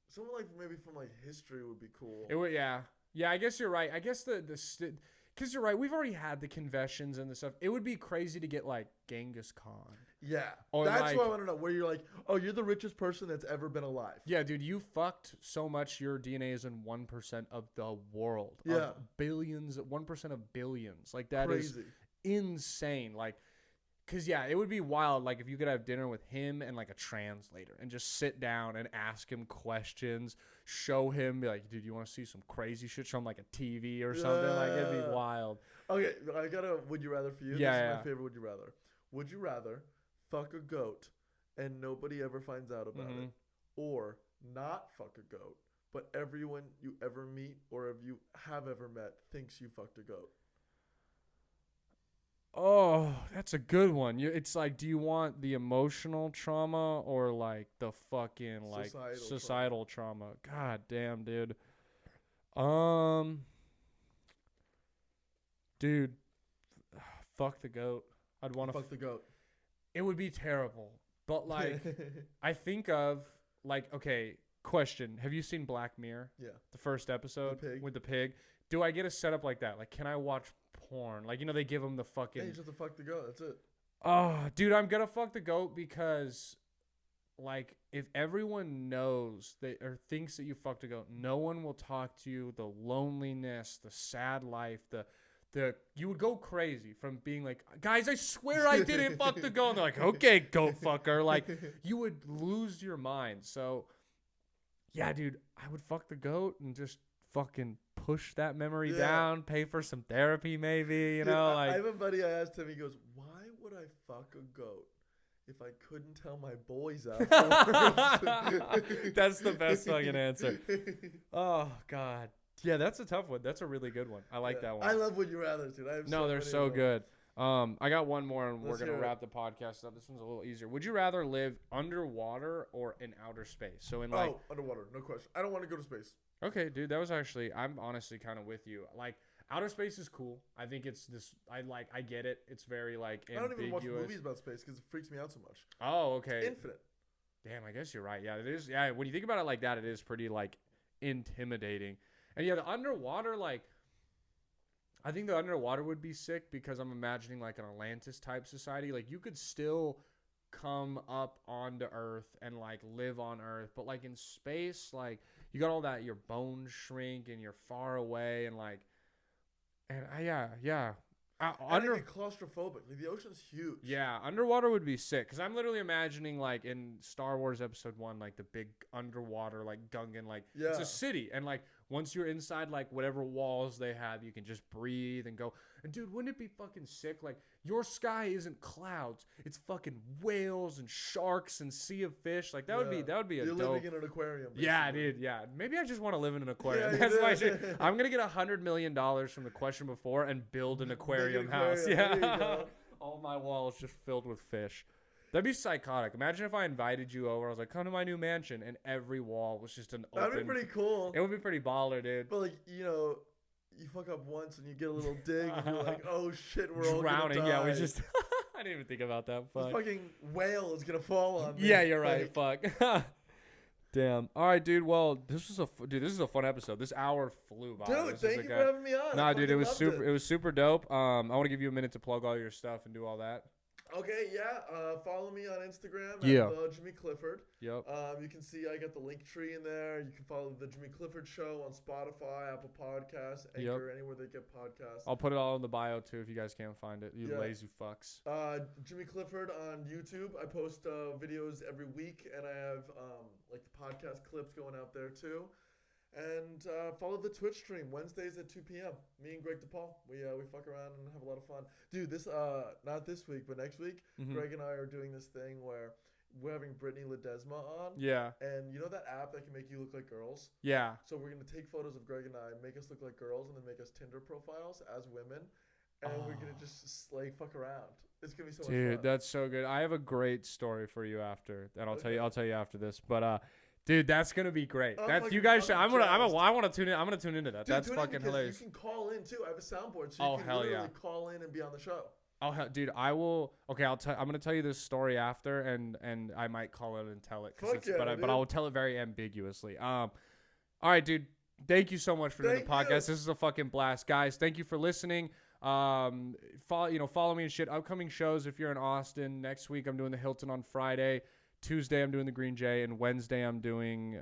Someone like maybe from like history would be cool. It would, yeah. Yeah, I guess you're right. I guess because you're right. We've already had the confessions and the stuff. It would be crazy to get like Genghis Khan. Yeah. Or that's like, what I want to know. Where you're like, oh, you're the richest person that's ever been alive. Yeah, dude, you fucked so much. Your DNA is in 1% of the world. Yeah. Of billions, 1% of billions. Like that crazy. Is insane. Like. Because, yeah, it would be wild, like, if you could have dinner with him and, like, a translator and just sit down and ask him questions, show him, be like, dude, you want to see some crazy shit? Show him, like, a TV or something. Like, it'd be wild. Okay, I got a would you rather for you. Yeah, this is my favorite would you rather. Would you rather fuck a goat and nobody ever finds out about it? Or not fuck a goat, but everyone you ever meet or if you have ever met thinks you fucked a goat? Oh, that's a good one. It's like, do you want the emotional trauma or like the fucking like societal trauma? God damn, dude. Dude, fuck the goat. I'd want to fuck the goat. It would be terrible, but like, I think of like, okay, question: have you seen Black Mirror? Yeah. The first episode with the pig. Do I get a setup like that? Like, can I watch porn? Like, you know, they give them the fucking... Yeah, you just have to fuck the goat. That's it. Oh, dude, I'm going to fuck the goat because, like, if everyone knows or thinks that you fucked a goat, no one will talk to you. The loneliness, the sad life, you would go crazy from being like, guys, I swear I didn't fuck the goat. And they're like, okay, goat fucker. Like, you would lose your mind. So, yeah, dude, I would fuck the goat and just fucking push that memory down, pay for some therapy maybe, you know? Like, I have a buddy, I asked him, he goes, why would I fuck a goat if I couldn't tell my boys afterwards? That's the best fucking answer. Oh God. Yeah, that's a tough one. That's a really good one. I like that one. I love Would You Rather, dude. I have No, they're many so of them. good. I got one more, and we're Let's gonna hear it. wrap the podcast up. This one's a little easier. Would you rather live underwater or in outer space? So in like, Underwater, no question. I don't want to go to space. okay, dude, that was actually. I'm honestly kind of with you. Like, outer space is cool. I think it's this. I get it. It's very like I don't even watch ambiguous. movies about space because it freaks me out so much. Oh, It's okay. infinite. Damn, I guess you're right. Yeah, it is. Yeah, when you think about it like that, it is pretty like intimidating. And yeah, the underwater, like, I think the underwater would be sick because I'm imagining like an Atlantis type society. Like, you could still come up onto Earth and like live on Earth, but like in space, like you got all that, your bones shrink and you're far away and like, and yeah. I get claustrophobic. Like, the ocean's huge. Yeah, underwater would be sick because I'm literally imagining like in Star Wars Episode 1, like the big underwater like Gungan, like it's Yeah. a city, and like once you're inside like whatever walls they have, you can just breathe and go. And dude, wouldn't it be fucking sick? Like, your sky isn't clouds, it's fucking whales and sharks and sea of fish. Like that would be a You're dope. living in an aquarium. Yeah, basically. dude. Yeah, maybe I just want to live in an aquarium. Yeah, That's you my do. shit. I'm gonna get $100 million from the question before and build an aquarium aquarium. house. There you Yeah, go. all my walls just filled with fish. That'd be psychotic. Imagine if I invited you over. I was like, "Come to my new mansion," and every wall was just an open. That'd be pretty cool. It would be pretty baller, dude. But like, you fuck up once and you get a little dig and you're like, oh shit, we're all Drowning. gonna Yeah, die. we just. I didn't even think about that. This Fuck. fucking whale is gonna fall on me. Yeah, you're right. Like, Fuck. Damn. All right, dude. Well, this is a fun episode. This hour flew by. dude, This thank was you a for having me on. Nah, I dude, it fucking was loved super. It was super dope. I want to give you a minute to plug all your stuff and do all that. Okay, yeah. Follow me on Instagram Yeah. at Jimmy Clifford. Yep. You can see I got the link tree in there. You can follow the Jimmy Clifford Show on Spotify, Apple Podcasts, Anchor, anywhere they get podcasts. I'll put it all in the bio too if you guys can't find it. You Yeah. lazy fucks. Jimmy Clifford on YouTube. I post videos every week, and I have like the podcast clips going out there too. And follow the Twitch stream Wednesdays at 2 p.m. Me and Greg DePaul. We fuck around and have a lot of fun. Dude, this not this week, but next week, Mhm. Greg and I are doing this thing where we're having Brittany Ledesma on. Yeah. And you know that app that can make you look like girls? Yeah. So we're gonna take photos of Greg and I, make us look like girls, and then make us Tinder profiles as women, and we're gonna just like fuck around. It's gonna be so much Dude, fun. that's so good. I have a great story for you after, and I'll Okay. tell you after this. But dude, that's gonna be great. I'm That's you fucking- guys. I'm I want to tune in. I'm gonna tune into that. Dude, That's tune in fucking because hilarious. You can call in too. I have a soundboard, so Oh, you can hell literally yeah. call in and be on the show. Dude, I will. Okay, I'm gonna tell you this story after, and I might call it and tell it. Fuck yeah, but dude. I will tell it very ambiguously. All right, dude. Thank you so much for doing the Thank podcast. you. This is a fucking blast, guys. Thank you for listening. Follow me and shit. Upcoming shows if you're in Austin. Next week I'm doing the Hilton on Friday. Tuesday I'm doing the Green Jay, and Wednesday I'm doing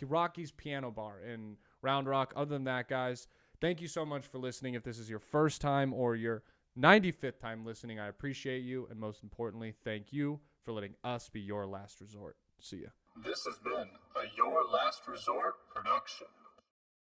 Rocky's Piano Bar in Round Rock. Other than that, guys, thank you so much for listening. If this is your first time or your 95th time listening, I appreciate you, and most importantly, thank you for letting us be your last resort. See ya. This has been a Your Last Resort production.